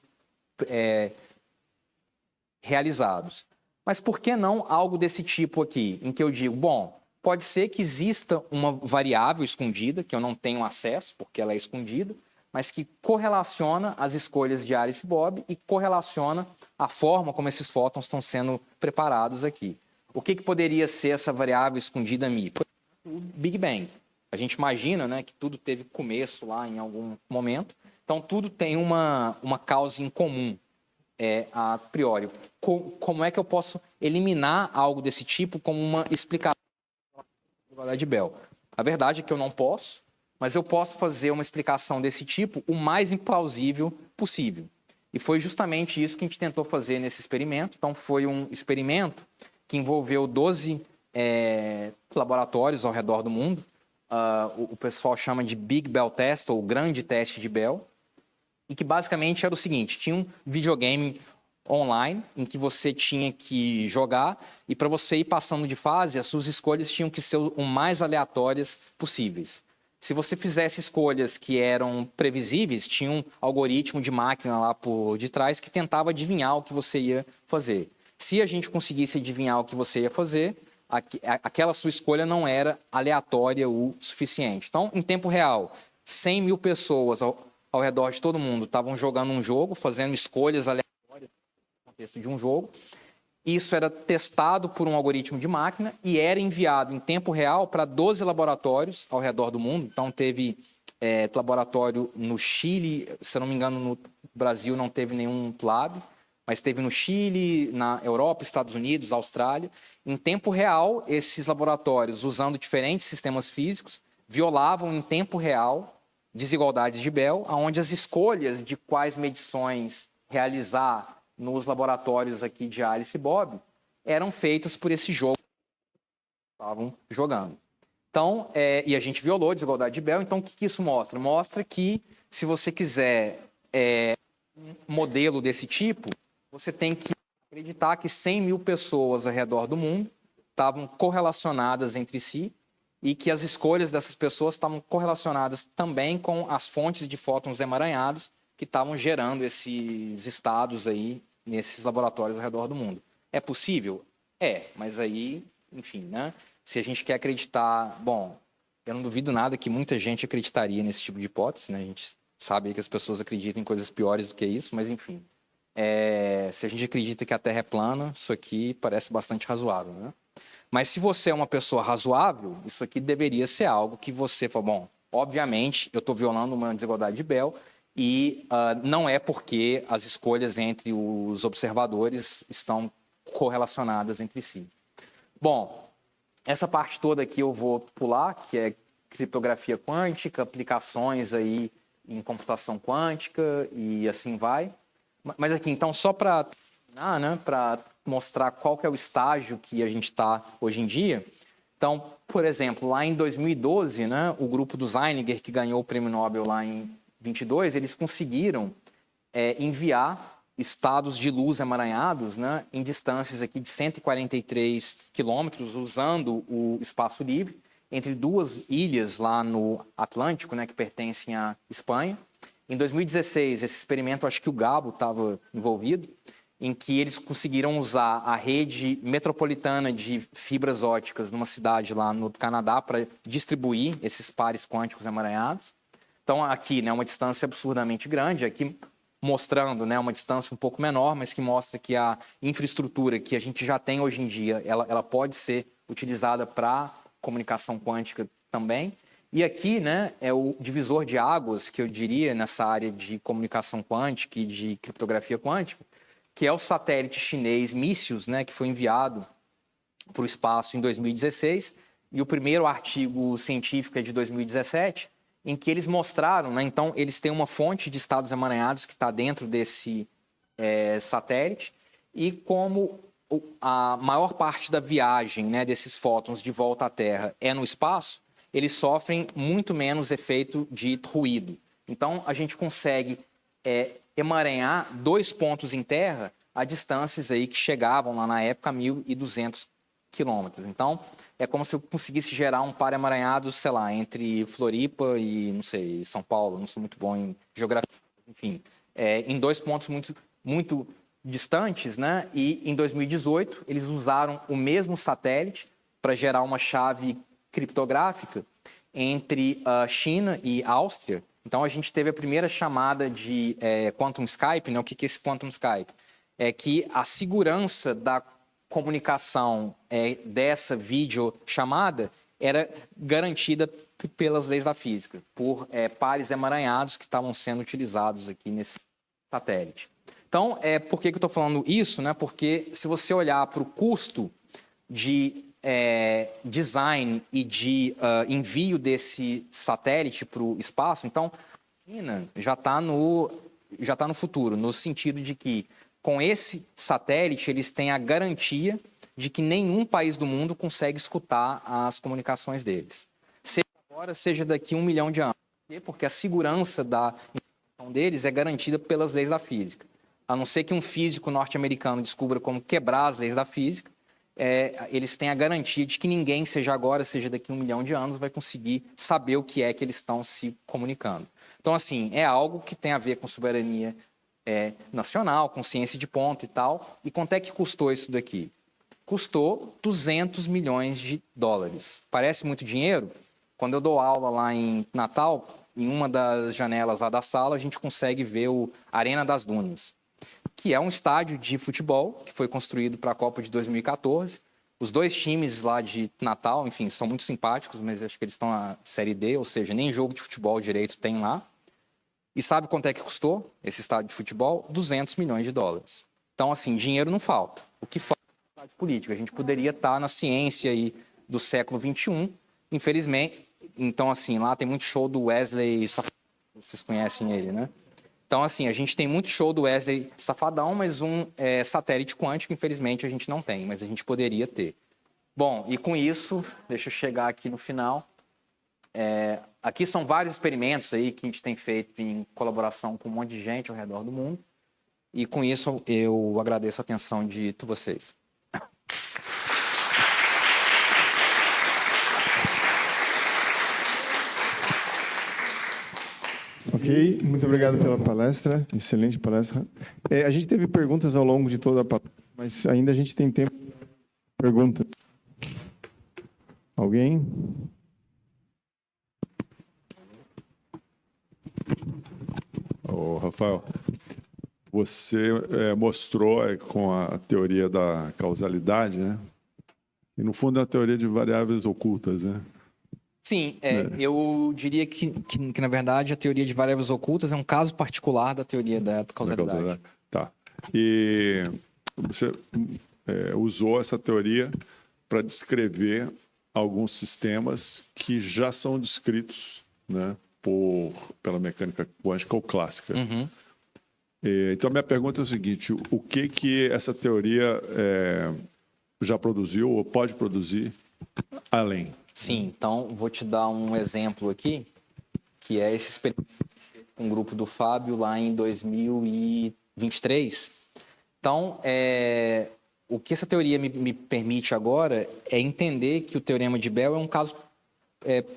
realizados. Mas por que não algo desse tipo aqui, em que eu digo, bom, pode ser que exista uma variável escondida, que eu não tenho acesso, porque ela é escondida, mas que correlaciona as escolhas de Alice e Bob e correlaciona a forma como esses fótons estão sendo preparados aqui. O que poderia ser essa variável escondida mi? O Big Bang. A gente imagina, né, que tudo teve começo lá em algum momento, então tudo tem uma causa em comum, a priori. Como é que eu posso eliminar algo desse tipo como uma explicação da desigualdade de Bell? A verdade é que eu não posso, mas eu posso fazer uma explicação desse tipo o mais implausível possível. E foi justamente isso que a gente tentou fazer nesse experimento. Então, foi um experimento que envolveu 12 laboratórios ao redor do mundo. O pessoal chama de Big Bell Test, ou Grande Teste de Bell, e que basicamente era o seguinte, tinha um videogame online em que você tinha que jogar e para você ir passando de fase, as suas escolhas tinham que ser o mais aleatórias possíveis. Se você fizesse escolhas que eram previsíveis, tinha um algoritmo de máquina lá por detrás que tentava adivinhar o que você ia fazer. Se a gente conseguisse adivinhar o que você ia fazer, aquela sua escolha não era aleatória o suficiente. Então, em tempo real, 100 mil pessoas ao redor de todo mundo estavam jogando um jogo, fazendo escolhas aleatórias no contexto de um jogo. Isso era testado por um algoritmo de máquina e era enviado em tempo real para 12 laboratórios ao redor do mundo. Então, teve laboratório no Chile, se eu não me engano, no Brasil não teve nenhum lab, mas teve no Chile, na Europa, Estados Unidos, Austrália. Em tempo real, esses laboratórios, usando diferentes sistemas físicos, violavam em tempo real desigualdades de Bell, onde as escolhas de quais medições realizar nos laboratórios aqui de Alice e Bob eram feitas por esse jogo que estavam jogando. Então, e a gente violou a desigualdade de Bell. Então, o que isso mostra? Mostra que, se você quiser um modelo desse tipo, você tem que acreditar que 100 mil pessoas ao redor do mundo estavam correlacionadas entre si e que as escolhas dessas pessoas estavam correlacionadas também com as fontes de fótons emaranhados que estavam gerando esses estados aí nesses laboratórios ao redor do mundo. É possível? Mas aí, enfim, né? Se a gente quer acreditar... Bom, eu não duvido nada que muita gente acreditaria nesse tipo de hipótese, né? A gente sabe que as pessoas acreditam em coisas piores do que isso, mas enfim. Se a gente acredita que a Terra é plana, isso aqui parece bastante razoável, né? Mas se você é uma pessoa razoável, isso aqui deveria ser algo que você fala, bom, obviamente eu estou violando uma desigualdade de Bell e não é porque as escolhas entre os observadores estão correlacionadas entre si. Bom, essa parte toda aqui eu vou pular, que é criptografia quântica, aplicações aí em computação quântica e assim vai. Mas aqui, então, só para né, para mostrar qual que é o estágio que a gente está hoje em dia. Então, por exemplo, lá em 2012, né, o grupo do Zeiniger, que ganhou o prêmio Nobel lá em 22, eles conseguiram enviar estados de luz emaranhados, né, em distâncias aqui de 143 quilômetros, usando o espaço livre, entre duas ilhas lá no Atlântico, né, que pertencem à Espanha. Em 2016, esse experimento, acho que o Gabo estava envolvido, em que eles conseguiram usar a rede metropolitana de fibras óticas numa cidade lá no Canadá para distribuir esses pares quânticos emaranhados. Então, aqui, né, uma distância absurdamente grande, aqui mostrando, né, uma distância um pouco menor, mas que mostra que a infraestrutura que a gente já tem hoje em dia, ela pode ser utilizada para comunicação quântica também. E aqui, né, é o divisor de águas, que eu diria, nessa área de comunicação quântica e de criptografia quântica, que é o satélite chinês Mícios, né, que foi enviado para o espaço em 2016, e o primeiro artigo científico é de 2017, em que eles mostraram, né, então eles têm uma fonte de estados emaranhados que está dentro desse satélite, e como a maior parte da viagem, né, desses fótons de volta à Terra é no espaço, eles sofrem muito menos efeito de ruído. Então, a gente consegue emaranhar 2 pontos em terra a distâncias aí que chegavam lá na época a 1.200 quilômetros. Então, é como se eu conseguisse gerar um par emaranhado, sei lá, entre Floripa e, não sei, São Paulo. Não sou muito bom em geografia, enfim. Em 2 pontos muito distantes, né? E em 2018, eles usaram o mesmo satélite para gerar uma chave criptográfica entre a China e a Áustria. Então, a gente teve a primeira chamada de Quantum Skype, né? O que é esse Quantum Skype? É que a segurança da comunicação dessa videochamada era garantida pelas leis da física, por pares emaranhados que estavam sendo utilizados aqui nesse satélite. Então, por que eu estou falando isso? Né? Porque se você olhar para o custo de design e de envio desse satélite para o espaço, então, a China já está no futuro, no sentido de que, com esse satélite, eles têm a garantia de que nenhum país do mundo consegue escutar as comunicações deles. Seja agora, seja daqui a 1 milhão de anos. Porque a segurança da informação deles é garantida pelas leis da física. A não ser que um físico norte-americano descubra como quebrar as leis da física, eles têm a garantia de que ninguém, seja agora, seja daqui a 1 milhão de anos, vai conseguir saber o que é que eles estão se comunicando. Então, assim, é algo que tem a ver com soberania nacional, com ciência de ponta e tal. E quanto é que custou isso daqui? Custou 200 milhões de dólares. Parece muito dinheiro? Quando eu dou aula lá em Natal, em uma das janelas lá da sala, a gente consegue ver o Arena das Dunas, que é um estádio de futebol que foi construído para a Copa de 2014. Os 2 times lá de Natal, enfim, são muito simpáticos, mas acho que eles estão na Série D, ou seja, nem jogo de futebol direito tem lá. E sabe quanto é que custou esse estádio de futebol? 200 milhões de dólares. Então, assim, dinheiro não falta. O que falta é estádio político. A gente poderia estar na ciência aí do século XXI, infelizmente. Então, assim, lá tem muito show do Wesley Safadão, vocês conhecem ele, né? Então, assim, a gente tem muito show do Wesley Safadão, mas um satélite quântico, infelizmente, a gente não tem, mas a gente poderia ter. Bom, e com isso, deixa eu chegar aqui no final. Aqui são vários experimentos aí que a gente tem feito em colaboração com um monte de gente ao redor do mundo. E com isso eu agradeço a atenção de todos vocês. Ok, muito obrigado pela palestra, excelente palestra. A gente teve perguntas ao longo de toda a palestra, mas ainda a gente tem tempo para perguntas. Alguém? Ô, Rafael, você mostrou com a teoria da causalidade, né? E no fundo é a teoria de variáveis ocultas, né? Sim, eu diria que, na verdade, a teoria de variáveis ocultas é um caso particular da teoria da causalidade. Tá. E você usou essa teoria para descrever alguns sistemas que já são descritos, né, pela mecânica quântica ou clássica. Então, minha pergunta é o seguinte: o que essa teoria já produziu ou pode produzir além? Sim, então vou te dar um exemplo aqui, que é esse experimento com o grupo do Fábio lá em 2023. Então, o que essa teoria me permite agora é entender que o Teorema de Bell é um caso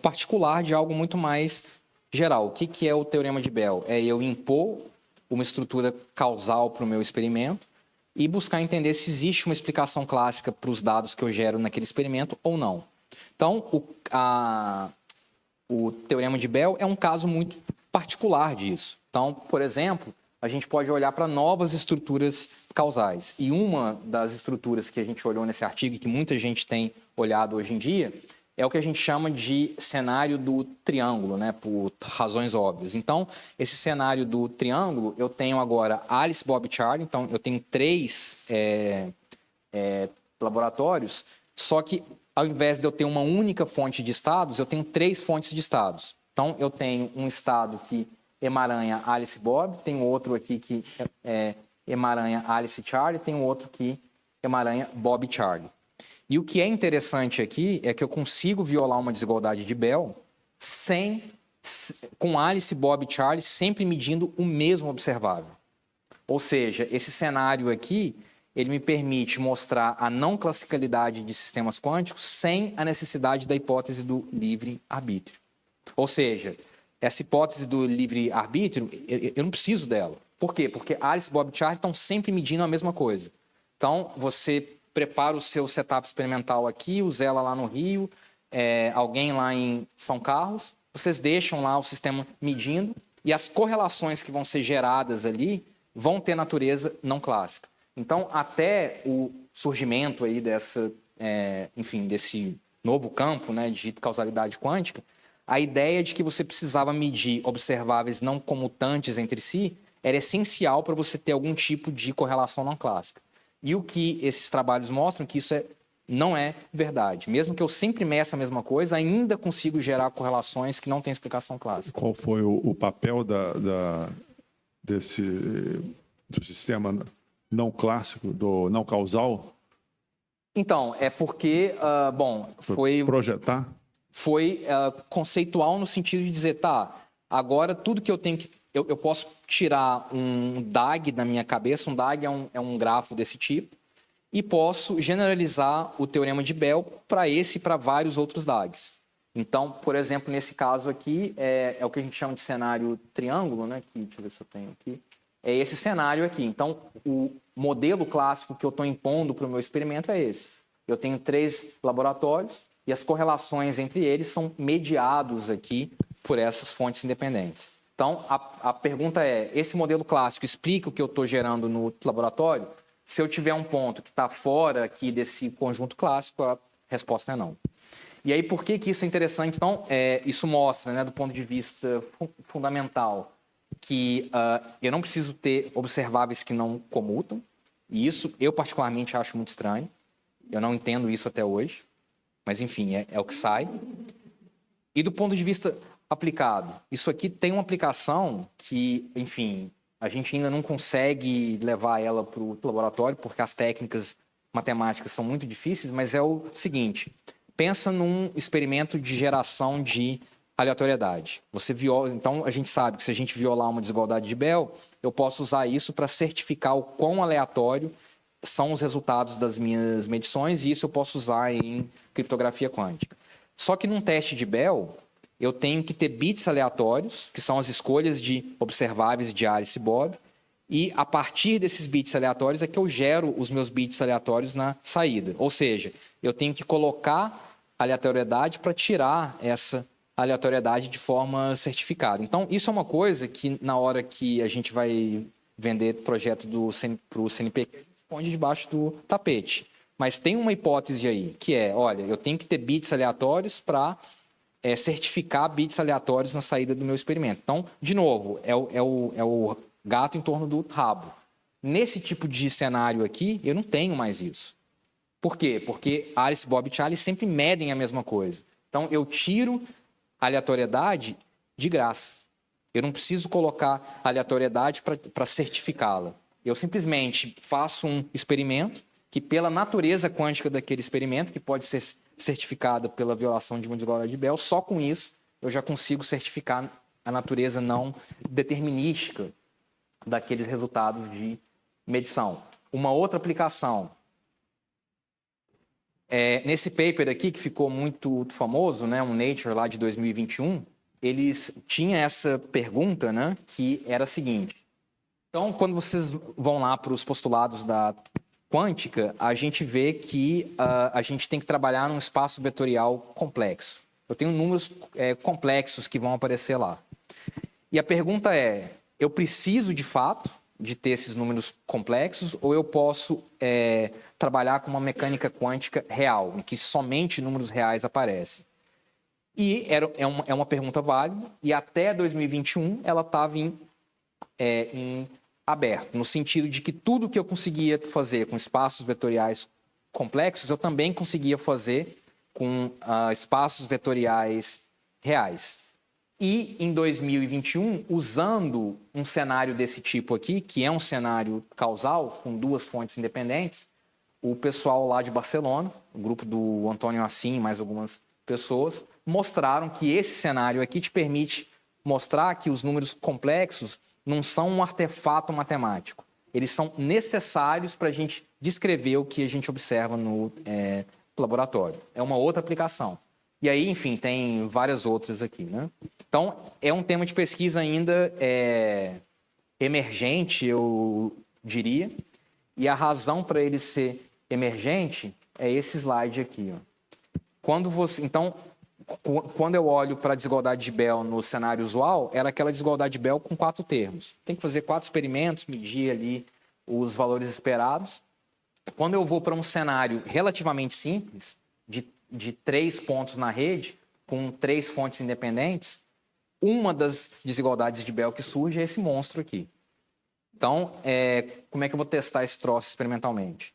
particular de algo muito mais geral. O que é o Teorema de Bell? É eu impor uma estrutura causal para o meu experimento e buscar entender se existe uma explicação clássica para os dados que eu gero naquele experimento ou não. Então, o Teorema de Bell é um caso muito particular disso. Então, por exemplo, a gente pode olhar para novas estruturas causais. E uma das estruturas que a gente olhou nesse artigo e que muita gente tem olhado hoje em dia é o que a gente chama de cenário do triângulo, né, por razões óbvias. Então, esse cenário do triângulo, eu tenho agora Alice, Bob e Charlie. Então, eu tenho 3 laboratórios, só que ao invés de eu ter uma única fonte de estados, eu tenho 3 fontes de estados. Então, eu tenho um estado que emaranha Alice e Bob, tem outro aqui que emaranha Alice e Charlie, tem outro que emaranha Bob e Charlie. E o que é interessante aqui é que eu consigo violar uma desigualdade de Bell com Alice, Bob e Charlie sempre medindo o mesmo observável. Ou seja, esse cenário aqui, ele me permite mostrar a não classicalidade de sistemas quânticos sem a necessidade da hipótese do livre-arbítrio. Ou seja, essa hipótese do livre-arbítrio, eu não preciso dela. Por quê? Porque Alice, Bob e Charlie estão sempre medindo a mesma coisa. Então, você prepara o seu setup experimental aqui, o Zela lá no Rio, alguém lá em São Carlos, vocês deixam lá o sistema medindo e as correlações que vão ser geradas ali vão ter natureza não clássica. Então, até o surgimento aí desse novo campo, né, de causalidade quântica, a ideia de que você precisava medir observáveis não comutantes entre si era essencial para você ter algum tipo de correlação não clássica. E o que esses trabalhos mostram é que isso não é verdade. Mesmo que eu sempre meça a mesma coisa, ainda consigo gerar correlações que não têm explicação clássica. Qual foi o papel do sistema não clássico, do não causal? Então, é porque, foi projetar? Foi conceitual no sentido de dizer, agora tudo que eu tenho que... Eu posso tirar um DAG da minha cabeça, um DAG é um grafo desse tipo, e posso generalizar o Teorema de Bell para esse e para vários outros DAGs. Então, por exemplo, nesse caso aqui, é o que a gente chama de cenário triângulo, né? Deixa eu ver se eu tenho aqui. É esse cenário aqui. Então, o modelo clássico que eu estou impondo para o meu experimento é esse. Eu tenho 3 laboratórios e as correlações entre eles são mediados aqui por essas fontes independentes. Então, a pergunta é, esse modelo clássico explica o que eu estou gerando no laboratório? Se eu tiver um ponto que está fora aqui desse conjunto clássico, a resposta é não. E aí, por que isso é interessante? Então, isso mostra, né, do ponto de vista fundamental, que eu não preciso ter observáveis que não comutam. E isso, eu particularmente acho muito estranho. Eu não entendo isso até hoje. Mas, enfim, é o que sai. E do ponto de vista aplicado, isso aqui tem uma aplicação que, enfim, a gente ainda não consegue levar ela para o laboratório, porque as técnicas matemáticas são muito difíceis, mas é o seguinte, pensa num experimento de geração de aleatoriedade. Então, a gente sabe que se a gente violar uma desigualdade de Bell, eu posso usar isso para certificar o quão aleatório são os resultados das minhas medições, e isso eu posso usar em criptografia quântica. Só que num teste de Bell, eu tenho que ter bits aleatórios, que são as escolhas de observáveis de Alice e Bob, e a partir desses bits aleatórios é que eu gero os meus bits aleatórios na saída. Ou seja, eu tenho que colocar aleatoriedade para tirar essa aleatoriedade de forma certificada. Então, isso é uma coisa que, na hora que a gente vai vender projeto para o CNPq, esconde debaixo do tapete. Mas tem uma hipótese aí, que é, olha, eu tenho que ter bits aleatórios para certificar bits aleatórios na saída do meu experimento. Então, de novo, é o gato em torno do rabo. Nesse tipo de cenário aqui, eu não tenho mais isso. Por quê? Porque Alice, Bob e Charlie sempre medem a mesma coisa. Então, eu tiro a aleatoriedade de graça. Eu não preciso colocar aleatoriedade para certificá-la. Eu simplesmente faço um experimento que, pela natureza quântica daquele experimento, que pode ser certificada pela violação de uma desigualdade de Bell, só com isso eu já consigo certificar a natureza não determinística daqueles resultados de medição. Uma outra aplicação, nesse paper aqui, que ficou muito famoso, né, um Nature lá de 2021, eles tinham essa pergunta, né, que era a seguinte. Então, quando vocês vão lá para os postulados da quântica, a gente vê que a gente tem que trabalhar num espaço vetorial complexo. Eu tenho números complexos que vão aparecer lá. E a pergunta é, eu preciso de fato de ter esses números complexos ou eu posso trabalhar com uma mecânica quântica real, em que somente números reais aparecem? E é uma pergunta válida, e até 2021 ela estava em aberto, no sentido de que tudo que eu conseguia fazer com espaços vetoriais complexos, eu também conseguia fazer com espaços vetoriais reais. E em 2021, usando um cenário desse tipo aqui, que é um cenário causal, com duas fontes independentes, o pessoal lá de Barcelona, o grupo do Antônio Assim, mais algumas pessoas, mostraram que esse cenário aqui te permite mostrar que os números complexos não são um artefato matemático. Eles são necessários para a gente descrever o que a gente observa no laboratório. É uma outra aplicação. E aí, enfim, tem várias outras aqui, né? Então, é um tema de pesquisa ainda emergente, eu diria. E a razão para ele ser emergente é esse slide aqui, ó. Quando eu olho para a desigualdade de Bell no cenário usual, era aquela desigualdade de Bell com 4 termos. Tem que fazer 4 experimentos, medir ali os valores esperados. Quando eu vou para um cenário relativamente simples, de 3 pontos na rede, com 3 fontes independentes, uma das desigualdades de Bell que surge é esse monstro aqui. Então, como é que eu vou testar esse troço experimentalmente?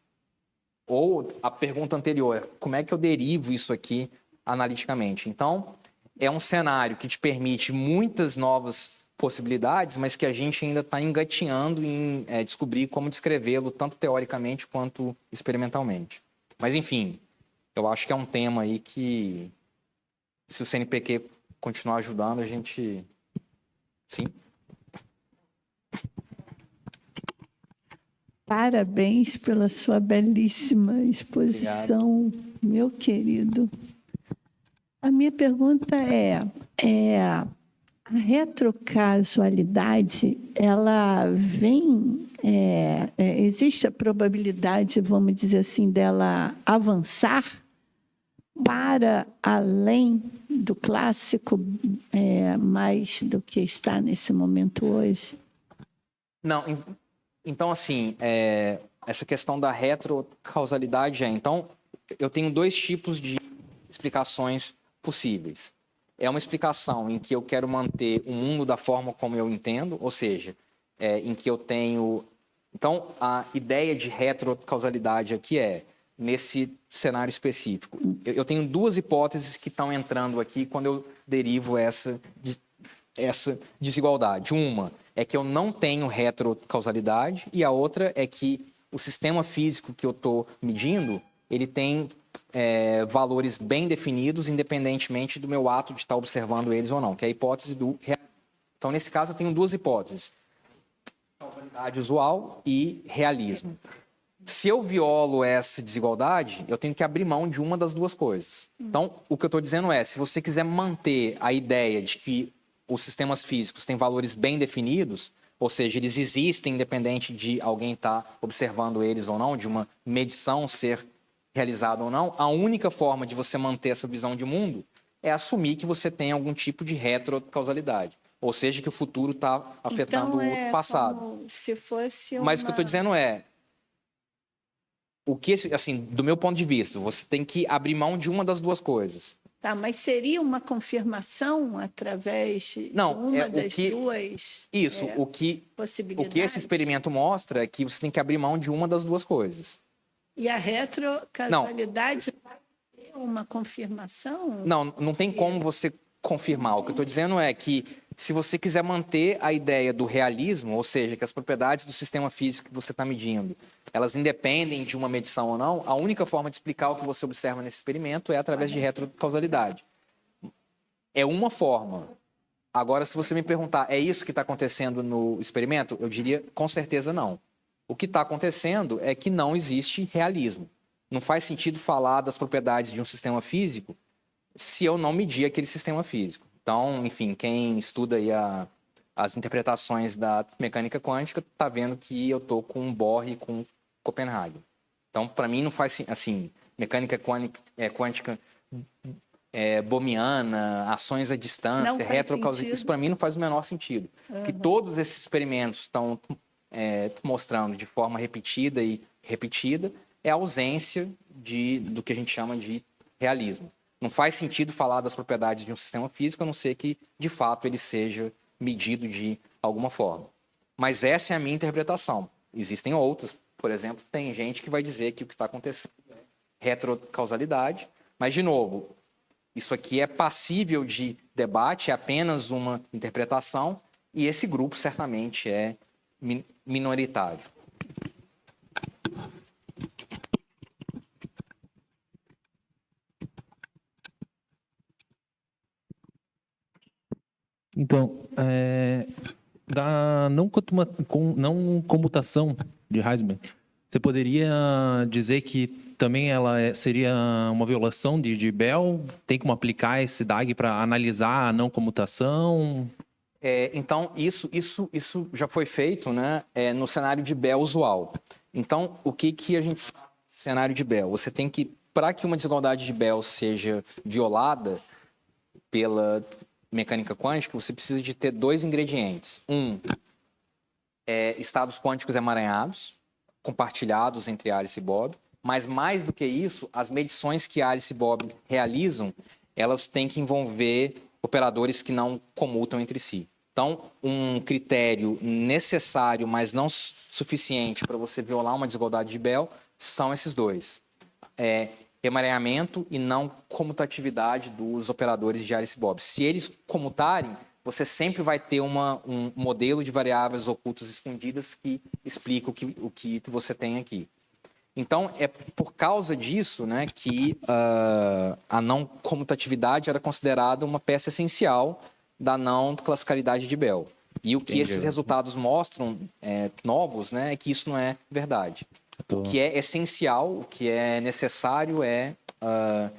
Ou a pergunta anterior, como é que eu derivo isso aqui analiticamente? Então, é um cenário que te permite muitas novas possibilidades, mas que a gente ainda está engatinhando em descobrir como descrevê-lo, tanto teoricamente quanto experimentalmente. Mas, enfim, eu acho que é um tema aí que, se o CNPq continuar ajudando, a gente... Sim? Parabéns pela sua belíssima exposição, obrigado, meu querido. A minha pergunta a retrocasualidade, ela vem... existe a probabilidade, vamos dizer assim, dela avançar para além do clássico, mais do que está nesse momento hoje? Não, então, assim, essa questão da retrocausalidade então, eu tenho 2 tipos de explicações possíveis. É uma explicação em que eu quero manter o mundo da forma como eu entendo, ou seja, em que eu tenho... Então, a ideia de retrocausalidade aqui nesse cenário específico. Eu tenho 2 hipóteses que estão entrando aqui quando eu derivo essa desigualdade. Uma é que eu não tenho retrocausalidade e a outra é que o sistema físico que eu estou medindo, ele tem valores bem definidos, independentemente do meu ato de estar observando eles ou não, que é a hipótese do realismo. Então, nesse caso, eu tenho 2 hipóteses. Causalidade usual e realismo. Se eu violo essa desigualdade, eu tenho que abrir mão de uma das 2 coisas. Então, o que eu estou dizendo se você quiser manter a ideia de que os sistemas físicos têm valores bem definidos, ou seja, eles existem independente de alguém estar observando eles ou não, de uma medição ser realizada ou não, a única forma de você manter essa visão de mundo é assumir que você tem algum tipo de retrocausalidade. Ou seja, que o futuro está afetando o passado. Como se fosse Mas o que eu estou dizendo o que, assim, do meu ponto de vista, você tem que abrir mão de uma das 2 coisas. Tá, mas seria uma confirmação através de uma das 2 Isso, possibilidades? O que esse experimento mostra é que você tem que abrir mão de uma das 2 coisas. E a retrocausalidade vai ter uma confirmação? Não tem como você confirmar. O que eu estou dizendo é que, se você quiser manter a ideia do realismo, ou seja, que as propriedades do sistema físico que você está medindo, elas independem de uma medição ou não, a única forma de explicar o que você observa nesse experimento é através de retrocausalidade. É uma forma. Agora, se você me perguntar, é isso que está acontecendo no experimento? Eu diria, com certeza não. O que está acontecendo é que não existe realismo. Não faz sentido falar das propriedades de um sistema físico se eu não medir aquele sistema físico. Então, enfim, quem estuda aí as interpretações da mecânica quântica está vendo que eu estou com Bohr e com Copenhague. Então, para mim, não faz assim, mecânica quântica bohmiana, ações à distância, retrocausal. Isso para mim não faz o menor sentido. Que todos esses experimentos estão mostrando de forma repetida é a ausência do que a gente chama de realismo. Não faz sentido falar das propriedades de um sistema físico, a não ser que, de fato, ele seja medido de alguma forma. Mas essa é a minha interpretação. Existem outras. Por exemplo, tem gente que vai dizer que o que está acontecendo é retrocausalidade. Mas, de novo, isso aqui é passível de debate, é apenas uma interpretação, e esse grupo certamente é minoritário. Então, da não comutação de Heisenberg, você poderia dizer que também ela seria uma violação de Bell? Tem como aplicar esse DAG para analisar a não comutação? Então, isso já foi feito, né, no cenário de Bell usual. Então, o que a gente sabe no cenário de Bell? Você tem que, para que uma desigualdade de Bell seja violada pela mecânica quântica, você precisa de ter dois ingredientes. Estados quânticos emaranhados, compartilhados entre Alice e Bob. Mas, mais do que isso, as medições que Alice e Bob realizam, elas têm que envolver operadores que não comutam entre si. Então, um critério necessário, mas não suficiente para você violar uma desigualdade de Bell, são esses dois. Emaranhamento e não comutatividade dos operadores de Alice e Bob. Se eles comutarem, você sempre vai ter um modelo de variáveis ocultas escondidas que explica o que você tem aqui. Então, é por causa disso, né, que a não comutatividade era considerada uma peça essencial da não classicalidade de Bell. E o que esses resultados mostram, novos, né, é que isso não é verdade. O que é essencial, o que é necessário é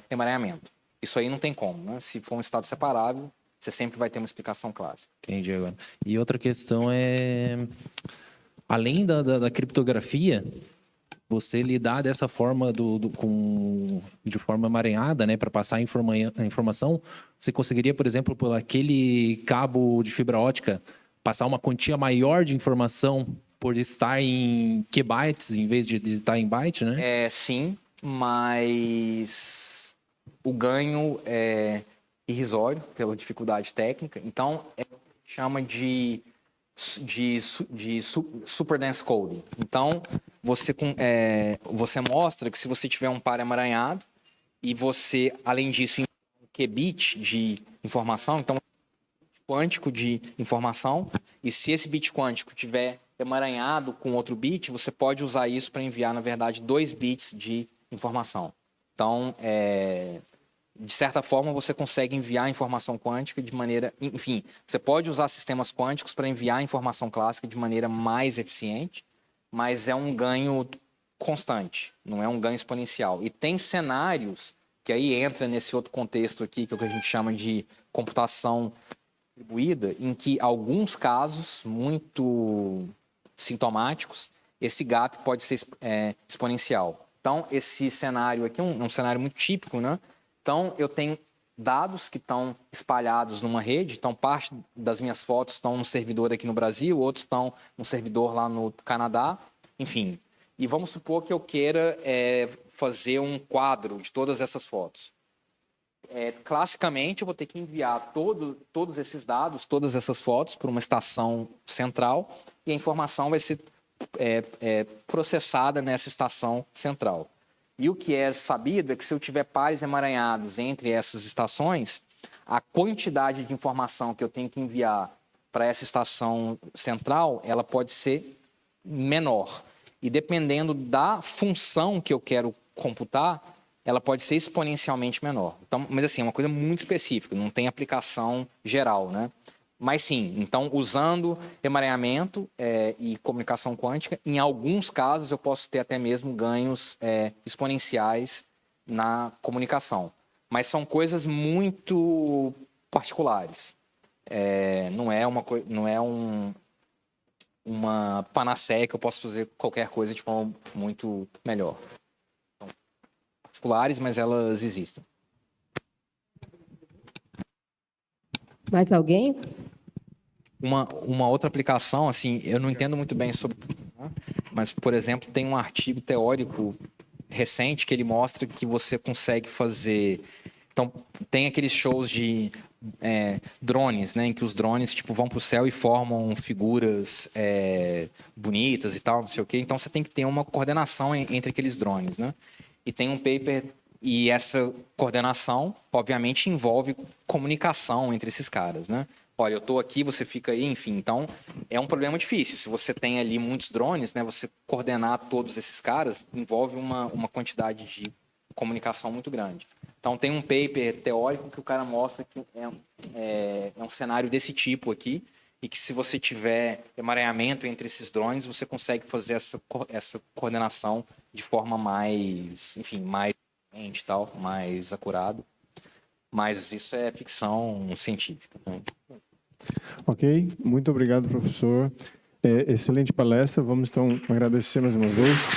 emaranhamento. Isso aí não tem como, né? Se for um estado separável, você sempre vai ter uma explicação clássica. Entendi agora. E outra questão além da criptografia, você lidar dessa forma de forma emaranhada, né, para passar a informação, você conseguiria, por exemplo, por aquele cabo de fibra ótica, passar uma quantia maior de informação por estar em kbytes em vez de estar em byte, né? Sim, mas o ganho é irrisório pela dificuldade técnica. Então, chama de super dense coding. Então, você mostra que se você tiver um par emaranhado e você, além disso, um qubit de informação, então quântico de informação, e se esse bit quântico tiver emaranhado com outro bit, você pode usar isso para enviar, na verdade, 2 bits de informação. Então, de certa forma, você consegue enviar informação quântica de maneira... Enfim, você pode usar sistemas quânticos para enviar informação clássica de maneira mais eficiente, mas é um ganho constante, não é um ganho exponencial. E tem cenários que aí entra nesse outro contexto aqui, que é o que a gente chama de computação distribuída, em que alguns casos muito sintomáticos, esse gap pode ser exponencial. Então, esse cenário aqui é um cenário muito típico, né? Então, eu tenho dados que estão espalhados numa rede, então parte das minhas fotos estão no servidor aqui no Brasil, outros estão no servidor lá no Canadá, enfim. E vamos supor que eu queira fazer um quadro de todas essas fotos. Classicamente, eu vou ter que enviar todos esses dados, todas essas fotos, para uma estação central, e a informação vai ser processada nessa estação central. E o que é sabido é que se eu tiver pares emaranhados entre essas estações, a quantidade de informação que eu tenho que enviar para essa estação central, ela pode ser menor. E dependendo da função que eu quero computar, ela pode ser exponencialmente menor. Então, mas assim, é uma coisa muito específica, não tem aplicação geral, né? Mas sim, então, usando emaranhamento e comunicação quântica, em alguns casos eu posso ter até mesmo ganhos exponenciais na comunicação. Mas são coisas muito particulares. Não é uma panaceia que eu posso fazer qualquer coisa de forma muito melhor. São particulares, mas elas existem. Mais alguém? Uma outra aplicação, assim, eu não entendo muito bem sobre, mas, por exemplo, tem um artigo teórico recente que ele mostra que você consegue fazer. Então, tem aqueles shows de drones, né, em que os drones tipo vão para o céu e formam figuras bonitas e tal, não sei o quê. Então, você tem que ter uma coordenação entre aqueles drones, né? E tem um paper. E essa coordenação, obviamente, envolve comunicação entre esses caras, né? Olha, eu estou aqui, você fica aí, enfim. Então, é um problema difícil. Se você tem ali muitos drones, né, você coordenar todos esses caras envolve uma quantidade de comunicação muito grande. Então, tem um paper teórico que o cara mostra que é um cenário desse tipo aqui e que se você tiver emaranhamento entre esses drones, você consegue fazer essa coordenação de forma mais, enfim, mais acurado. Mas isso é ficção científica. Né? Ok, muito obrigado, professor. Excelente palestra. Vamos então agradecer mais uma vez.